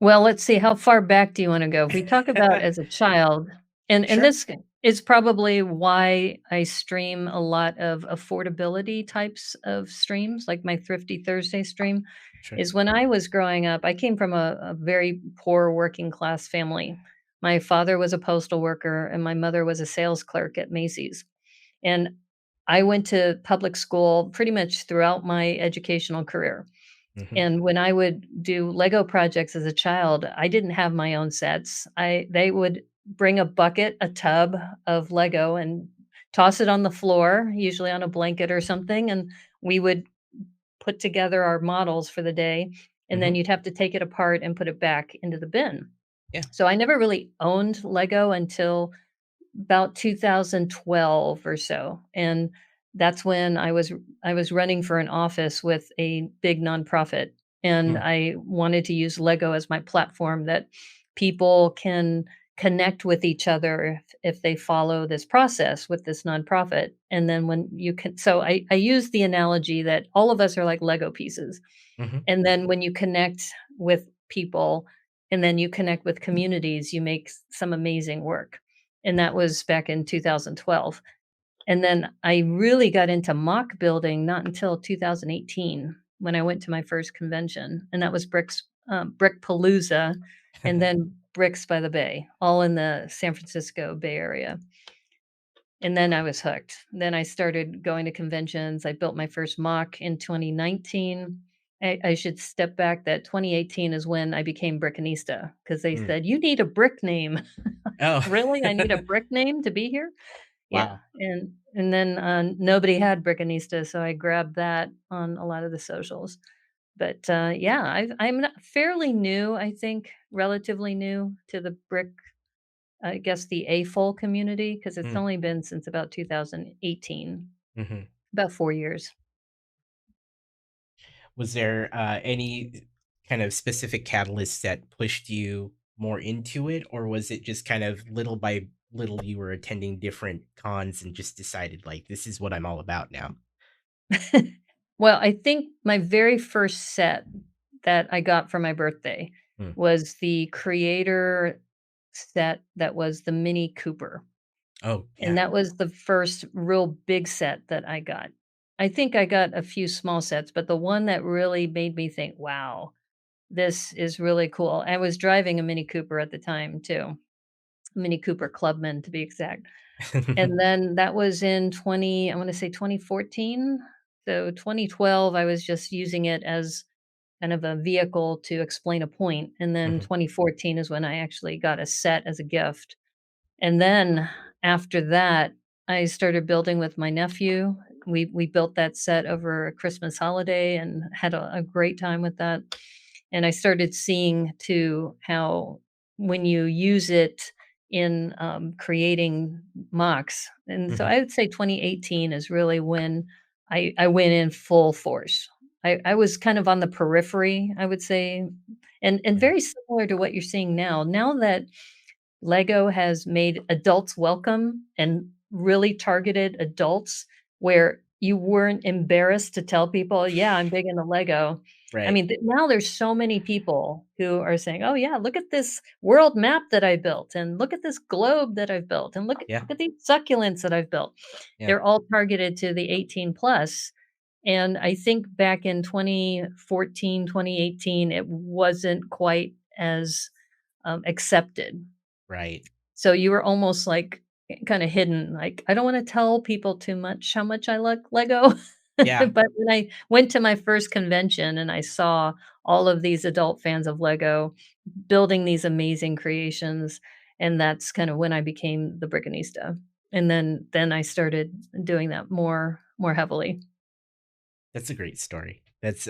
Well, let's see, how far back do you wanna go? If we talk about as a child, and Sure, this is probably why I stream a lot of affordability types of streams, like my Thrifty Thursday stream, sure. is when I was growing up, I came from a very poor working class family. My father was a postal worker, and my mother was a sales clerk at Macy's, and I went to public school pretty much throughout my educational career. Mhm, And when I would do Lego projects as a child, I didn't have my own sets. They would bring a bucket, a tub of Lego and toss it on the floor, usually on a blanket or something, and we would put together our models for the day, and then mhm, you'd have to take it apart and put it back into the bin. yeah, So I never really owned Lego until about 2012 or so, and that's when I was running for an office with a big nonprofit, and mm, I wanted to use Lego as my platform that people can connect with each other if they follow this process with this nonprofit, and then when you can so I use the analogy that all of us are like Lego pieces, mhm, and then when you connect with people and then you connect with communities, you make some amazing work. And that was back in 2012. And then I really got into mock building not until 2018 when I went to my first convention, and that was Brickpalooza, and then Bricks by the Bay, all in the San Francisco Bay Area. And then I was hooked. Then I started going to conventions. I built my first mock in 2019. I should step back that 2018 is when I became Brickanista because they mm. said, "You need a brick name." Oh, "Really? I need a brick name to be here?" Yeah, wow. and then, nobody had Brickanista, so I grabbed that on a lot of the socials. But, yeah, I'm not fairly new, I think, relatively new to the brick I guess the AFOL community because it's Mm, only been since about 2018, mhm. about 4 years. Was there, any kind of specific catalyst that pushed you more into it, or was it just kind of little by little you were attending different cons and just decided, like, "This is what I'm all about now?" Well, I think my very first set that I got for my birthday Mm. was the creator set that was the Mini Cooper, Oh, and yeah. that was the first real big set that I got. I think I got a few small sets, but the one that really made me think, "Wow, this is really cool." I was driving a Mini Cooper at the time too, Mini Cooper Clubman to be exact. And then that was in I wanna say 2014? So 2012, I was just using it as kind of a vehicle to explain a point, and then Mhm, 2014 is when I actually got a set as a gift. And then after that, I started building with my nephew. We built that set over a Christmas holiday and had a great time with that. And I started seeing too how when you use it in creating mocks, and so mhm, I would say 2018 is really when I went in full force. I was kind of on the periphery, I would say, and Yeah. very similar to what you're seeing now. Now that Lego has made adults welcome and really targeted adults where you weren't embarrassed to tell people, "Yeah, I'm big into Lego." I Right. mean, now there's so many people who are saying, "Oh, yeah, look at this world map that I built, and look at this globe that I've built, and Yeah. look at these succulents that I've built." Yeah. They're all targeted to the 18 plus, and I think back in 2014, 2018, it wasn't quite as, accepted. Right. So you were almost like kinda hidden, like, I don't wanna tell people too much how much I like Lego. Yeah. But when I went to my first convention and I saw all of these adult fans of Lego building these amazing creations, and that's kind of when I became the Brickanista. And then I started doing that more heavily. That's a great story. That's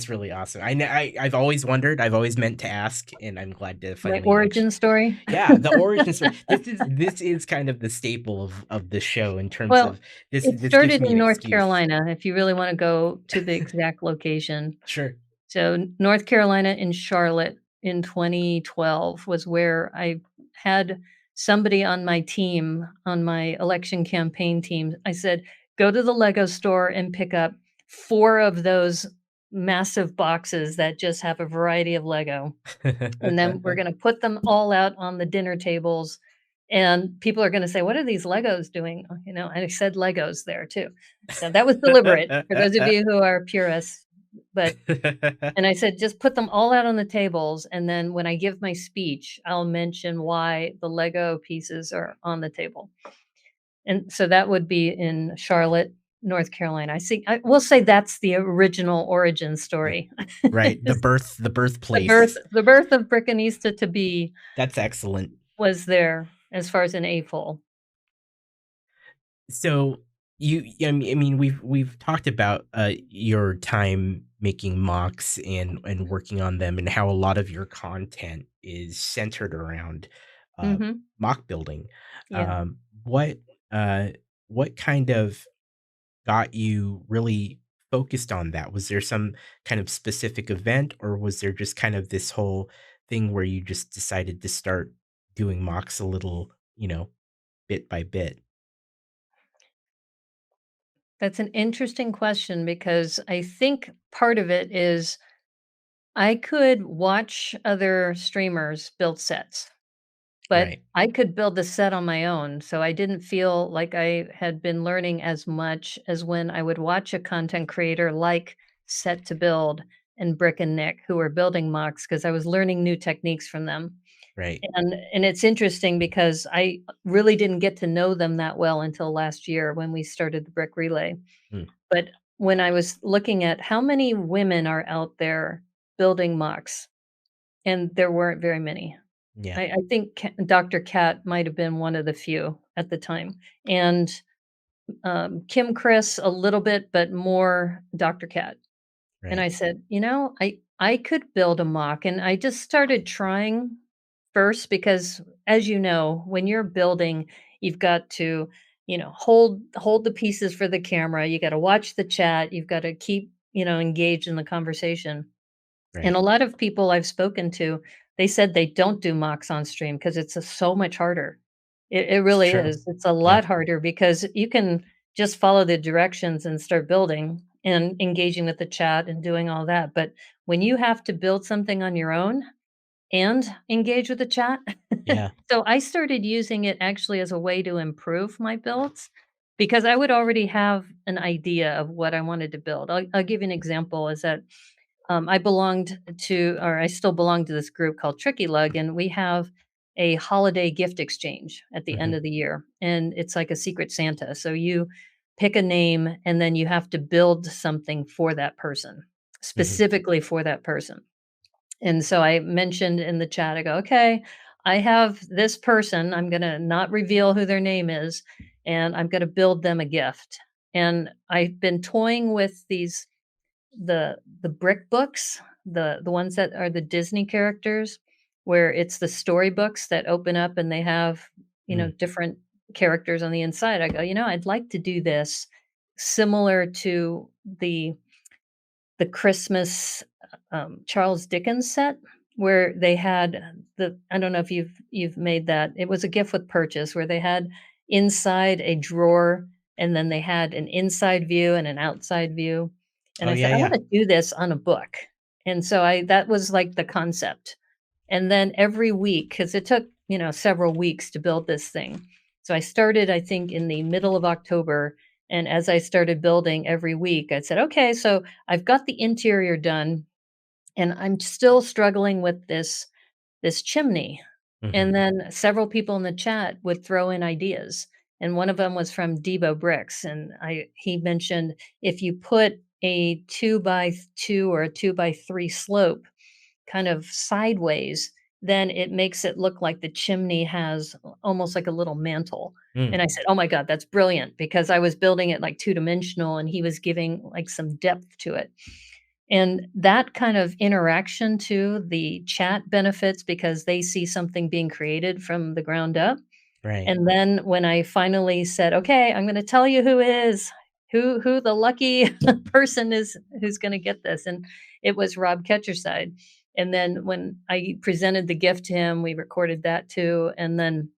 really awesome. I've always wondered, I've always meant to ask, and I'm glad to My finally origin actually. story? Yeah, the origin story. This is kind of the staple of the show in terms Well, of this it this gives started me in an North excuse. Carolina, if you really wanna go to the exact location. Sure. So, North Carolina in Charlotte in 2012 was where I had somebody on my team, on my election campaign team. I said, "Go to the Lego store and pick up 4 of those massive boxes that just have a variety of Lego, and then we're gonna put them all out on the dinner tables, and people are gonna say, 'What are these Legos doing?'" You know, and I said Legos there too. So that was deliberate for those of you who are purists, but and I said, "Just put them all out on the tables, and then when I give my speech, I'll mention why the Lego pieces are on the table." And so that would be in Charlotte, North Carolina. I will say that's the original origin Yeah, story. right, Is the birthplace. the birth of Brickanista to be That's excellent. was there as far as an AFOL. So I mean, we've talked about your time making mocks and working on them, and how a lot of your content is centered around uh, Mhm. mock building. Yeah. Um, what uh, what kind of got you really focused on that? Was there some kind of specific event, or was there just kind of this whole thing where you just decided to start doing mocks a little, bit by bit? That's an interesting question because I think part of it is I could watch other streamers build sets. But Right, I could build the set on my own, so I didn't feel like I had been learning as much as when I would watch a content creator like Set to Build and Brick and Nick who were building mocks because I was learning new techniques from them. right. And it's interesting because I really didn't get to know them that well until last year when we started the Brick Relay. Mm, But when I was looking at how many women are out there building mocks, and there weren't very many. yeah, I think Dr. Cat might have been one of the few at the time, and, Kim Chris a little bit, but more Dr. Cat, and right, I said, "You know, I could build a mock," and I just started trying first because, as you know, when you're building, you've got to, hold the pieces for the camera, you gotta watch the chat, you've gotta keep, engaged in the conversation. And right. a lot of people I've spoken to, they said they don't do mocks on stream because it's so much harder. It It's really true. is. It's a Yeah, lot harder because you can just follow the directions and start building and engaging with the chat and doing all that. But when you have to build something on your own and engage with the chat, yeah, so I started using it actually as a way to improve my builds because I would already have an idea of what I wanted to build. I'll give you an example is that I belonged to, or I still belong to this group called Tricky Lug, and we have a holiday gift exchange at the end mhm, of the year. And it's like a secret Santa. So you pick a name and then you have to build something for that person, mhm, specifically for that person. And so I mentioned in the chat, I go, okay, I have this person. I'm going to not reveal who their name is, and I'm going to build them a gift. And I've been toying with the brick books, the ones that are the Disney characters, where it's the storybooks that open up and they have, mm, different characters on the inside. I go, I'd like to do this similar to the Christmas, Charles Dickens set where they had the I don't know if you've made that. It was a gift with purchase where they had inside a drawer, and then they had an inside view and an outside view, and Oh, I yeah, said, "I yeah. wanna do this on a book." And so I that was, like, the concept. And then every week, because it took, several weeks to build this thing. So I started, I think, in the middle of October. And as I started building every week, I said, okay, so I've got the interior done and I'm still struggling with this chimney. Mhm. And then several people in the chat would throw in ideas. And one of them was from Debo Bricks. And he mentioned if you put a 2x2 or a 2x3 slope kind of sideways, then it makes it look like the chimney has almost like a little mantle. And Mm, I said, "Oh my god, that's brilliant," because I was building it like two-dimensional and he was giving like some depth to it. And that kind of interaction too, the chat benefits because they see something being created from the ground up. right. And then when I finally said, "Okay, I'm gonna tell you who is who the lucky person is who's gonna get this," and it was Rob Ketcherside. And then when I presented the gift to him, we recorded that too, and then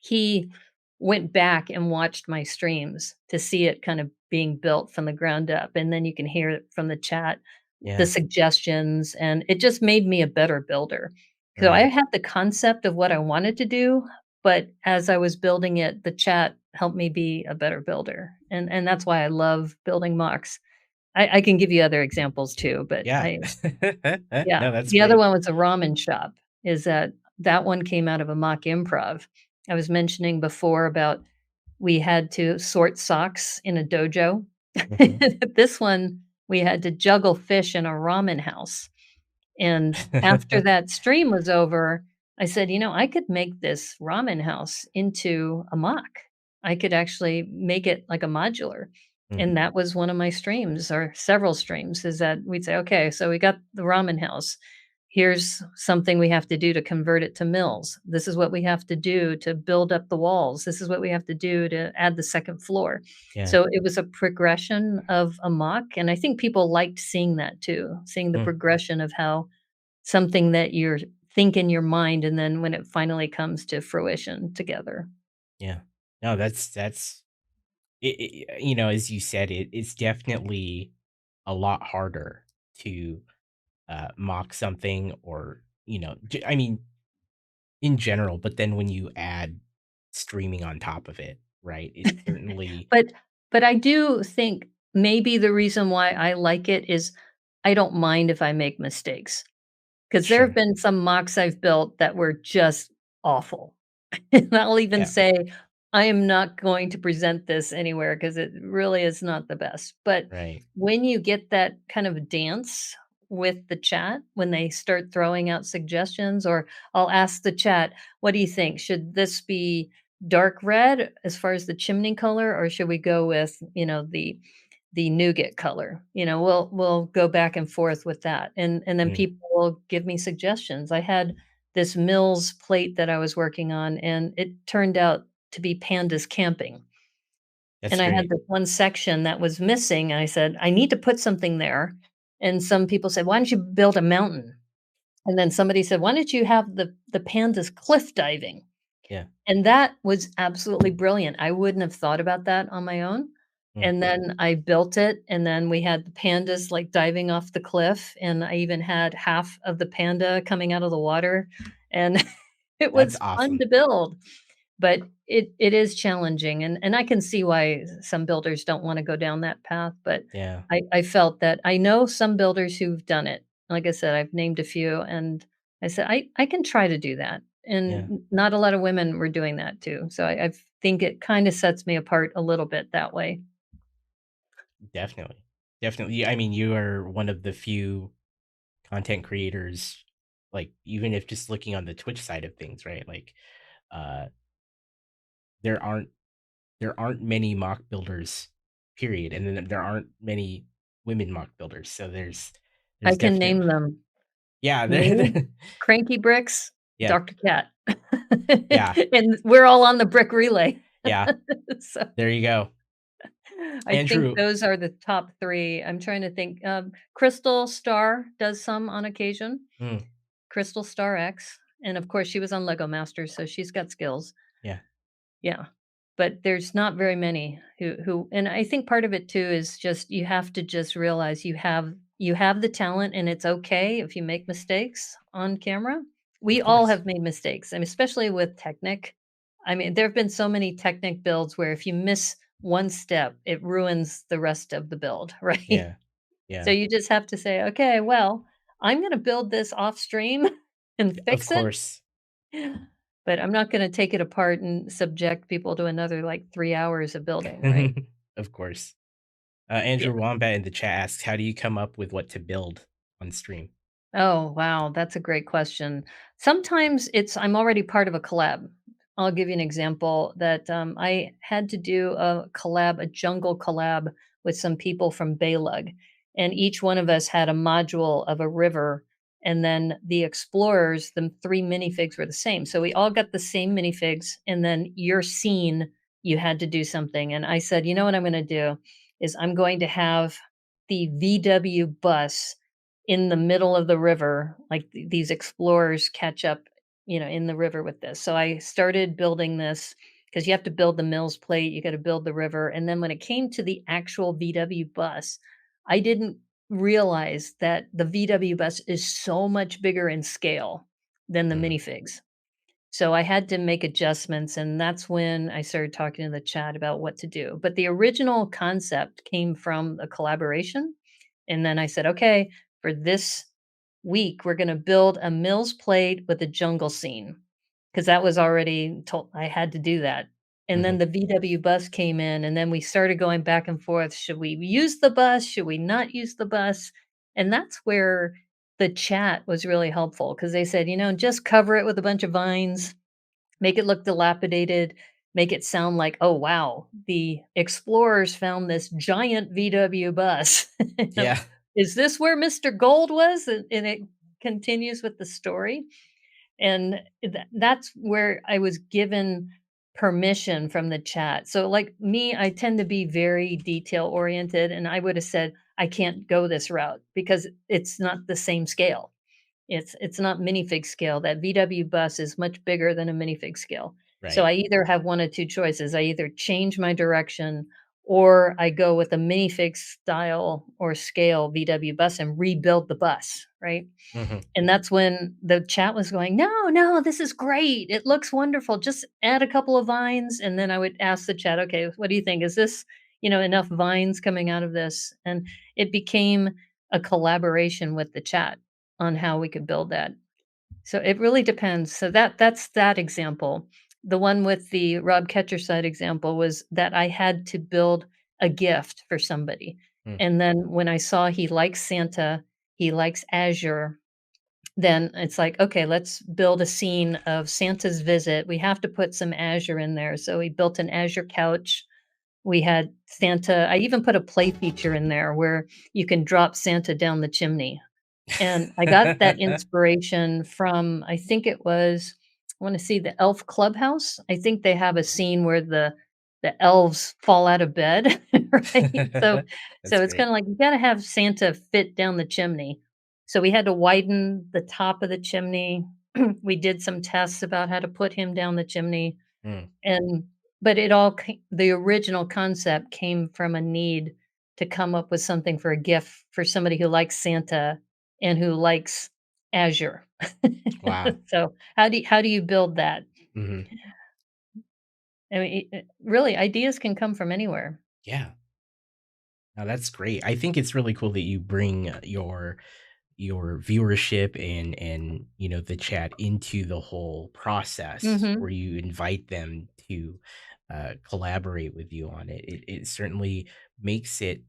he went back and watched my streams to see it kind of being built from the ground up, and then you can hear it from the chat, the Yeah, suggestions, and it just made me a better builder. So I right. had the concept of what I wanted to do, but as I was building it, the chat helped me be a better builder, and that's why I love building mocks. I can give you other examples too, but Yeah. I yeah. No, that's The other great. one was a ramen shop, is that that one came out of a mock improv. I was mentioning before about we had to sort socks in a dojo. Mhm. This one, we had to juggle fish in a ramen house. And after that stream was over, I said, I could make this ramen house into a mock. I could actually make it like a modular. Mm, And that was one of my streams or several streams is that we'd say, okay, so we got the ramen house. Here's something we have to do to convert it to mills. This is what we have to do to build up the walls. This is what we have to do to add the second floor. yeah. So it was a progression of a mock. And I think people liked seeing that too, seeing the Mm, progression of how something that you're think in your mind, and then when it finally comes to fruition together. yeah. No, that's as you said, it's definitely a lot harder to, mock something or, I mean, in general, but then when you add streaming on top of it, right, it certainly. But but I do think maybe the reason why I like it is I don't mind if I make mistakes, because there have Sure. been some mocks I've built that were just awful. And I'll even Yeah, say, "I am not going to present this anywhere because it really is not the best." But right. when you get that kind of dance with the chat, when they start throwing out suggestions, or I'll ask the chat, "What do you think? Should this be dark red as far as the chimney color, or should we go with, the nougat color?" We'll go back and forth with that, and then Mm, people will give me suggestions. I had this Mills plate that I was working on, and it turned out to be pandas camping. that's And I had great. this one section that was missing, and I said, "I need to put something there." And some people said, "Why don't you build a mountain?" And then somebody said, "Why don't you have the pandas cliff diving?" Yeah. And that was absolutely brilliant. I wouldn't have thought about that on my own. Mm, And then I built it, and then we had the pandas, like, diving off the cliff, and I even had half of the panda coming out of the water, and it that's was fun awesome. to build. But it is challenging, and I can see why some builders don't wanna go down that path, but Yeah, I felt that I know some builders who've done it. Like I said, I've named a few, and I said, "I can try to do that." And yeah, not a lot of women were doing that too, so I think it kinda sets me apart a little bit that way. definitely. Definitely. I mean, you are one of the few content creators, like, even if just looking on the Twitch side of things, right? Like, uh, there aren't there aren't many mock builders, period, and then there aren't many women mock builders. So I there's can definitely. name them. Yeah, Me, Cranky Bricks, yeah, Doctor Cat. yeah, And we're all on the brick relay. yeah. So There you go. I think Andrew those are the top 3. I'm trying to think, Crystal Star does some on occasion, mm, Crystal Star X, and of course, she was on Lego Masters, so she's got skills. yeah, Yeah, but there's not very many who and I think part of it too is just you have to just realize you have the talent and it's okay if you make mistakes on camera. of We all course. have made mistakes, I mean, especially with Technic. I mean, there have been so many Technic builds where if you miss one step, it ruins the rest of the build, right? Yeah, So yeah, you just have to say, "Okay, well, I'm gonna build this off stream and of fix it." course. But I'm not gonna take it apart and subject people to another, like, 3 hours of building, right? Of course. Yeah. Andrew Wombat in the chat asks, "How do you come up with what to build on stream?" Oh, wow, that's a great question. Sometimes it's I'm already part of a collab. I'll give you an example that, I had to do a collab, a jungle collab with some people from Baylug, and each one of us had a module of a river, and then the explorers, the 3 minifigs were the same. So we all got the same minifigs, and then your scene, you had to do something, and I said, "You know what I'm gonna do, is I'm going to have the VW bus in the middle of the river, like, these explorers catch up, in the river with this." So I started building this because you have to build the Mills plate, you gotta build the river, and then when it came to the actual VW bus, I didn't realize that the VW bus is so much bigger in scale than the Mm, minifigs. So I had to make adjustments, and that's when I started talking to the chat about what to do. But the original concept came from a collaboration. And then I said, okay, for this week, we're going to build a Mills plate with a jungle scene because that was already told I had to do that. And then mhm, the VW bus came in, and then we started going back and forth. Should we use the bus? Should we not use the bus? And that's where the chat was really helpful because they said, just cover it with a bunch of vines, make it look dilapidated, make it sound like, "Oh, wow, the explorers found this giant VW bus." yeah, Is this where Mr. Gold was? And it continues with the story. And that's where I was given permission from the chat. So, like me, I tend to be very detail oriented, and I would have said, "I can't go this route because it's not the same scale." It's not minifig scale. That VW bus is much bigger than a minifig scale. So right, I either have 1 of 2 choices. I either change my direction or I go with a minifig style or scale VW bus and rebuild the bus, right? mhm, And that's when the chat was going, "No, no, this is great. It looks wonderful. Just add a couple of vines." And then I would ask the chat, "Okay, what do you think? Is this, enough vines coming out of this?" And it became a collaboration with the chat on how we could build that. So it really depends. So that's that example. The one with the Rob Ketcherside example was that I had to build a gift for somebody. mm, And then when I saw he likes Santa, he likes Azure, then it's like, okay, let's build a scene of Santa's visit. We have to put some Azure in there. So we built an Azure couch. We had Santa. I even put a play feature in there where you can drop Santa down the chimney. And I got that inspiration from, I think it was, I wanna see the Elf Clubhouse. I think they have a scene where the elves fall out of bed, right? So That's so it's great. kinda like you gotta have Santa fit down the chimney. So we had to widen the top of the chimney. We did some tests about how to put him down the chimney, Mm, and but it all ca the original concept came from a need to come up with something for a gift for somebody who likes Santa and who likes Azure. wow, So, how do you build that? mhm, I mean, really, ideas can come from anywhere. yeah. Now that's great. I think it's really cool that you bring your viewership and the chat into the whole process where Mhm. you invite them to collaborate with you on it. It certainly makes it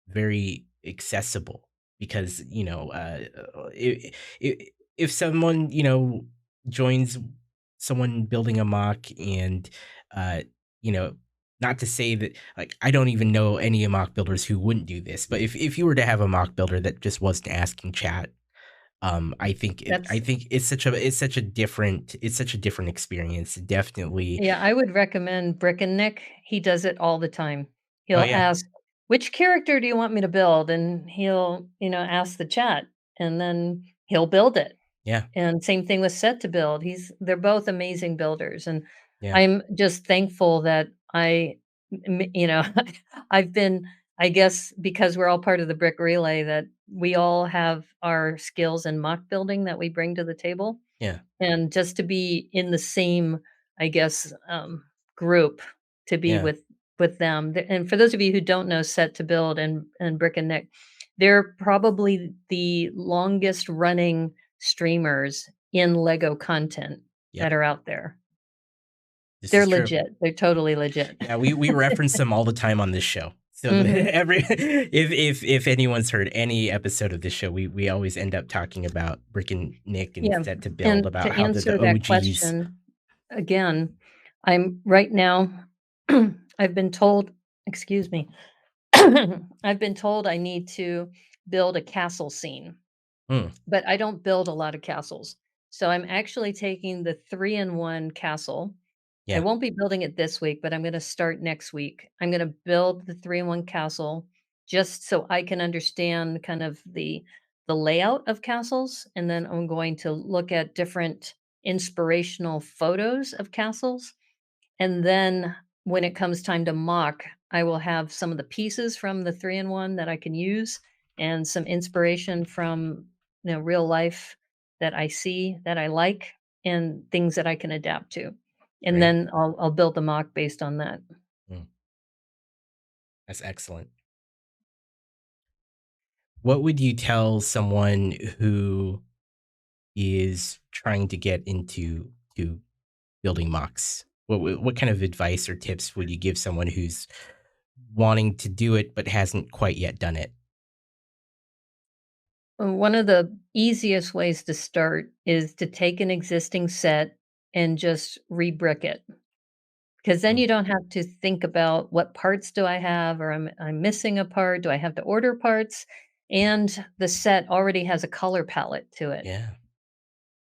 very accessible because if someone joins someone building a mock and uh you know not to say that, like, I don't even know any mock builders who wouldn't do this, but if you were to have a mock builder that just wasn't asking chat, I That's think it's such a different experience. Definitely. Yeah, I would recommend Brick and Nick. He does it all the time. Oh He'll yeah, ask, "Which character do you want me to build?" And he'll, ask the chat, and then he'll build it. yeah, And same thing with set to build. They're both amazing builders, and yeah, I'm just thankful that I've been I guess because we're all part of the brick relay that we all have our skills in mock building that we bring to the table. yeah, And just to be in the same, I guess, group to be yeah, with them. And for those of you who don't know Set to Build and Brick and Nick, they're probably the longest running streamers in Lego content yep. that are out there. This is They're true. legit. They're totally legit. Yeah, we reference them all the time on this show. So Mhm. every if anyone's heard any episode of this show, we always end up talking about Brick and Nick and Yeah. Set to Build, And about to how they're the answer that OGs. question again, I'm right now, I've been told, excuse me, I've been told I need to build a castle scene, Mm, but I don't build a lot of castles. So I'm actually taking the 3-in-1 castle. I yeah, won't be building it this week, but I'm going to start next week. I'm going to build the 3-in-1 castle just so I can understand kind of the layout of castles, and then I'm going to look at different inspirational photos of castles, and then when it comes time to mock, I will have some of the pieces from the 3-in-1 that I can use and some inspiration from, real life that I see that I like and things that I can adapt to. And great. then I'll build the mock based on that. Mm, that's excellent. What would you tell someone who is trying to get into to building mocks? What kind of advice or tips would you give someone who's wanting to do it but hasn't quite yet done it? One of the easiest ways to start is to take an existing set and just rebrick it. Because then Mm, you don't have to think about what parts do I have, or I'm missing a part, do I have to order parts? And the set already has a color palette to it. yeah.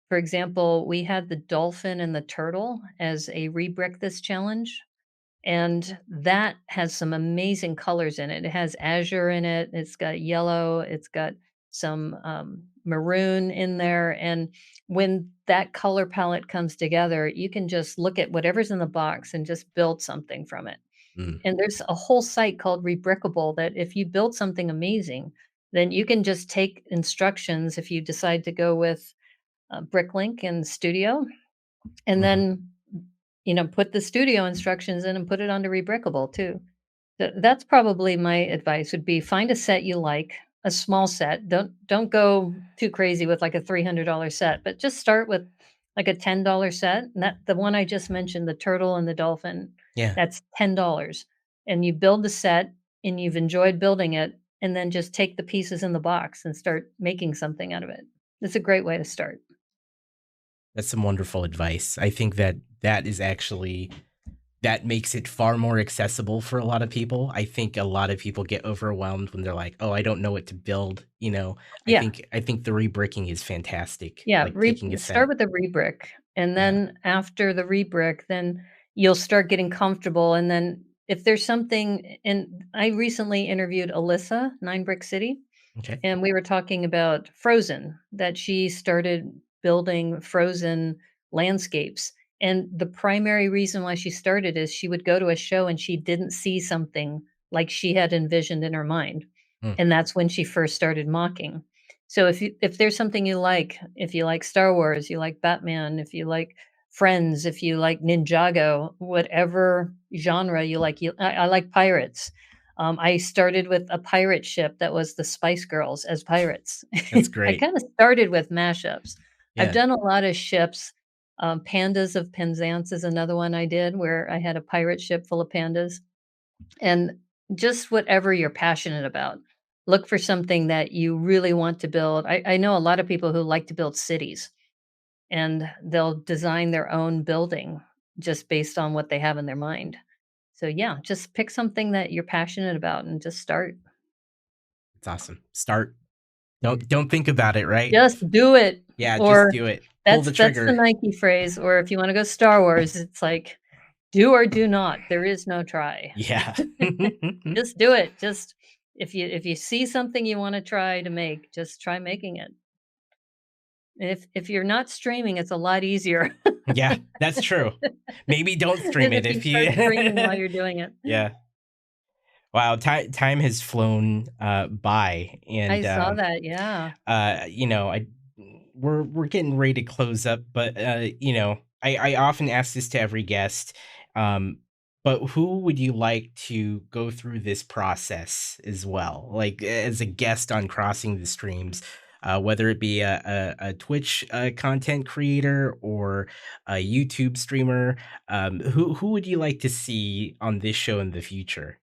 For example, we had the dolphin and the turtle as a rebrick this challenge, and that has some amazing colors in it. It has azure in it, it's got yellow, it's got some maroon in there. And when that color palette comes together, you can just look at whatever's in the box and just build something from it. Mm, And there's a whole site called Rebrickable that if you build something amazing, then you can just take instructions if you decide to go with Bricklink and Studio, and mhm. then put the studio instructions in and put it onto Rebrickable too. That's probably my advice would be find a set you like, a small set. Don't go too crazy with like a $300 set, but just start with like a $10 set. And that the one I just mentioned, the turtle and the dolphin, Yeah, that's $10. And you build the set and you've enjoyed building it, and then just take the pieces in the box and start making something out of it. It's a great way to start. that's some wonderful advice. I think that that is actually that makes it far more accessible for a lot of people. I think a lot of people get overwhelmed when they're like, "Oh, I don't know what to build," you know? Yeah. I think the rebricking is fantastic, Yeah, like taking a set. start with the rebrick, and Yeah, then after the rebrick, then you'll start getting comfortable, and then if there's something, and I recently interviewed Alyssa, 9 Brick City, okay. and we were talking about Frozen, that she started building Frozen landscapes, and the primary reason why she started is she would go to a show and she didn't see something like she had envisioned in her mind, Mm, and that's when she first started mocking. So if there's something you like, if you like Star Wars, you like Batman, if you like Friends, if you like Ninjago, whatever genre you like, I like pirates. I started with a pirate ship that was the Spice Girls as pirates. that's I great. kind of started with mashups. I've Yeah, done a lot of ships. Pandas of Penzance is another one I did where I had a pirate ship full of pandas. And just whatever you're passionate about, look for something that you really want to build. I know a lot of people who like to build cities, and they'll design their own building just based on what they have in their mind. So, yeah, just pick something that you're passionate about and just start. it's awesome. Start. Don't think about it, right? Just do it. Yeah, just Or do it. Pull that's the that's the trigger. Nike phrase, or if you wanna go Star Wars, it's like, do or do not. There is no try. Yeah. Just do it. Just if you see something you wanna try to make, just try making it. If you're not streaming, it's a lot easier Yeah, that's true. Maybe don't stream than it if you if start streaming while you you're doing it. Yeah. Wow, time has flown, by, I and, saw that, yeah. you know, we're getting ready to close up, but, you know, I often ask this to every guest, um, but who would you like to go through this process as well? Like, as a guest on Crossing the Streams, whether it be a Twitch, content creator or a YouTube streamer, who would you like to see on this show in the future?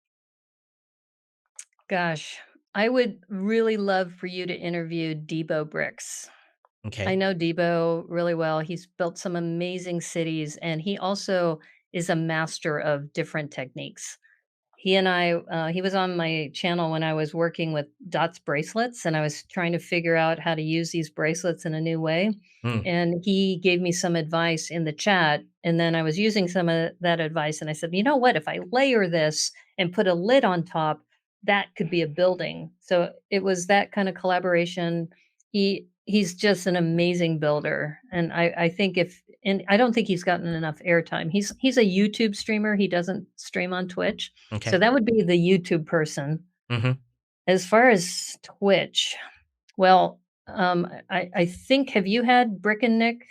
Gosh, I would really love for you to interview Debo Bricks. I Okay. know Debo really well. He's built some amazing cities, and he also is a master of different techniques. He was on my channel when I was working with Dots bracelets, and I was trying to figure out how to use these bracelets in a new way. Mm, And he gave me some advice in the chat, and then I was using some of that advice, and I said, you know what? If I layer this and put a lid on top, that could be a building. So it was that kind of collaboration. He's just an amazing builder, and I think if and I don't think he's gotten enough airtime. He's a YouTube streamer. He doesn't stream on Twitch, so okay. that would be the YouTube person. Mhm. As far as Twitch, well, I think have you had Brick and Nick,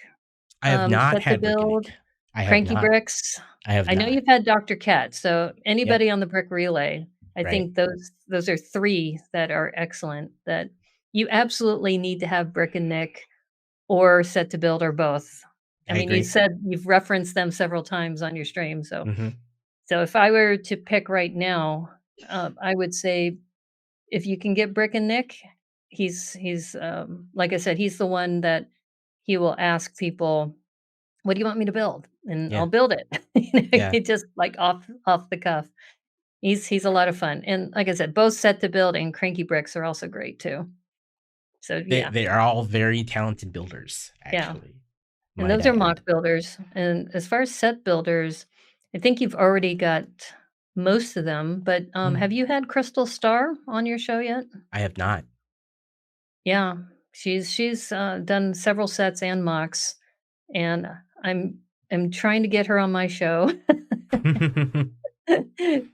I have not Set to had Bricanic. Build, I have Cranky not. Bricks? I have I know not. you've had Doctor Cat, so Yep, anybody on the Brick Relay, I right. think those are 3 that are excellent that you absolutely need to have Brick and Nick or Set to Build or both. I I mean, you agree. said you've referenced them several times on your stream, Mhm. so if I were to pick right now, I would say if you can get Brick and Nick, he's like I said, he's the one that he will ask people, "What do you want me to build?" And Yeah, I'll build it. You know, yeah. it just like off the cuff. He's a lot of fun, and like I said, both Set to Build and Cranky Bricks are also great too. So They yeah, they are all very talented builders, yeah, actually, and might those are I mock add. builders. And as far as set builders, I think you've already got most of them. But Mm, have you had Crystal Star on your show yet? I have not. Yeah, she's done several sets and mocks, and I'm trying to get her on my show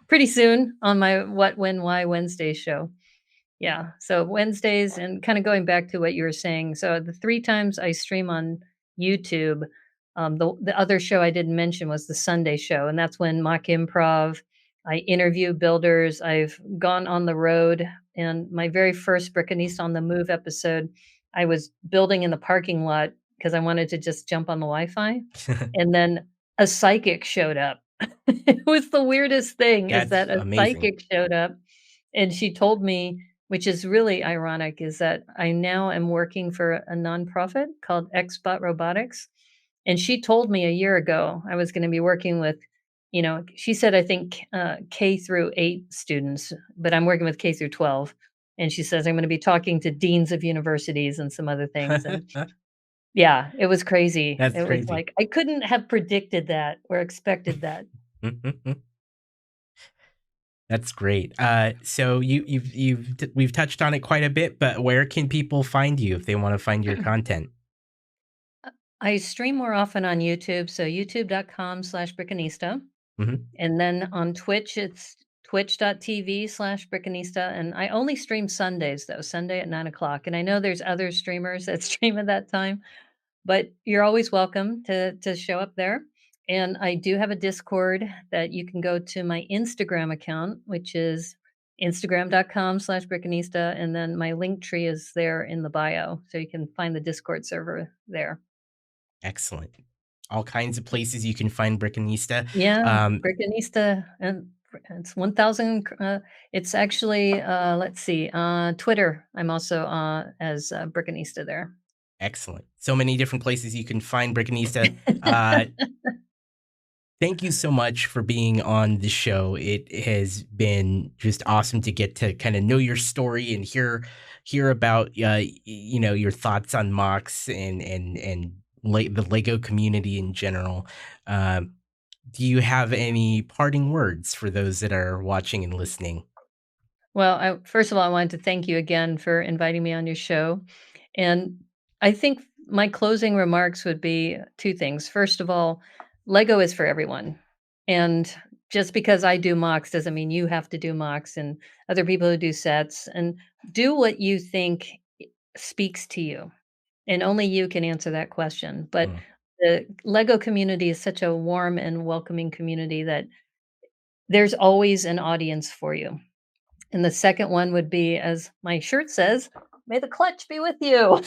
pretty soon on my What, When, Why Wednesday show. Yeah, so Wednesdays and kinda going back to what you were saying, so the 3 times I stream on YouTube, the other show I didn't mention was the Sunday show, and that's when mock improv, I interview builders, I've gone on the road, and my very first Brickanista on the Move episode, I was building in the parking lot because I wanted to just jump on the Wi-Fi, and then a psychic showed up. It was the weirdest thing is That's that a amazing. psychic showed up, and she told me which is really ironic, is that I now am working for a nonprofit called XBot Robotics, and she told me a year ago I was gonna be working with, she said, I think, K through 8 students, but I'm working with K through 12, and she says I'm gonna be talking to deans of universities and some other things, and yeah, it was crazy. That's It was crazy. like, I couldn't have predicted that or expected that. That's great. So we've touched on it quite a bit, but where can people find you if they wanna find your content? I stream more often on YouTube, so youtube.com/Brickanista. Mhm. And then on Twitch, it's twitch.tv/Brickanista, and I only stream Sundays, though, Sunday at 9 o'clock. And I know there's other streamers that stream at that time, but you're always welcome to show up there. And I do have a Discord that you can go to my Instagram account, which is instagram.com/Brickanista, and then my link tree is there in the bio, so you can find the Discord server there. Excellent. All kinds of places you can find Brickanista. Yeah, Um, Brickanista, and it's 1,000, it's actually, let's see, Twitter, I'm also, as, Brickanista there. Excellent. So many different places you can find Brickanista. Uh, Thank you so much for being on the show. It has been just awesome to get to kind of know your story and hear about your thoughts on mocks and the Lego community in general. Um, do you have any parting words for those that are watching and listening? Well, first of all, I wanted to thank you again for inviting me on your show. And I think my closing remarks would be two things. First of all, Lego is for everyone. And just because I do mocks doesn't mean you have to do mocks and other people who do sets. And do what you think speaks to you. And only you can answer that question. But Mm. the Lego community is such a warm and welcoming community that there's always an audience for you. And the second one would be, as my shirt says, "May the clutch be with you."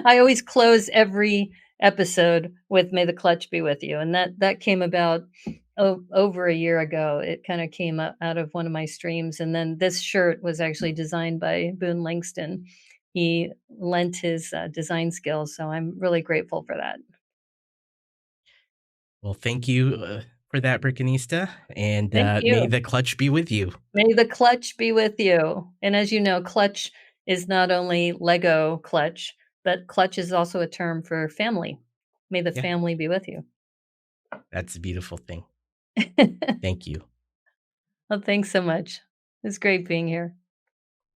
I always close every episode with "May the clutch be with you," and that came about over a year ago. It kinda came out of one of my streams, and then this shirt was actually designed by Boone Langston. He lent his, design skills, so I'm really grateful for that. Well, thank you for that, Brickanista, and Thank may you. the clutch be with you. May the clutch be with you. And as you know, clutch is not only Lego clutch, but clutch is also a term for family. May the Yeah, family be with you. that's a beautiful thing. Thank you. Well, thanks so much. It's great being here.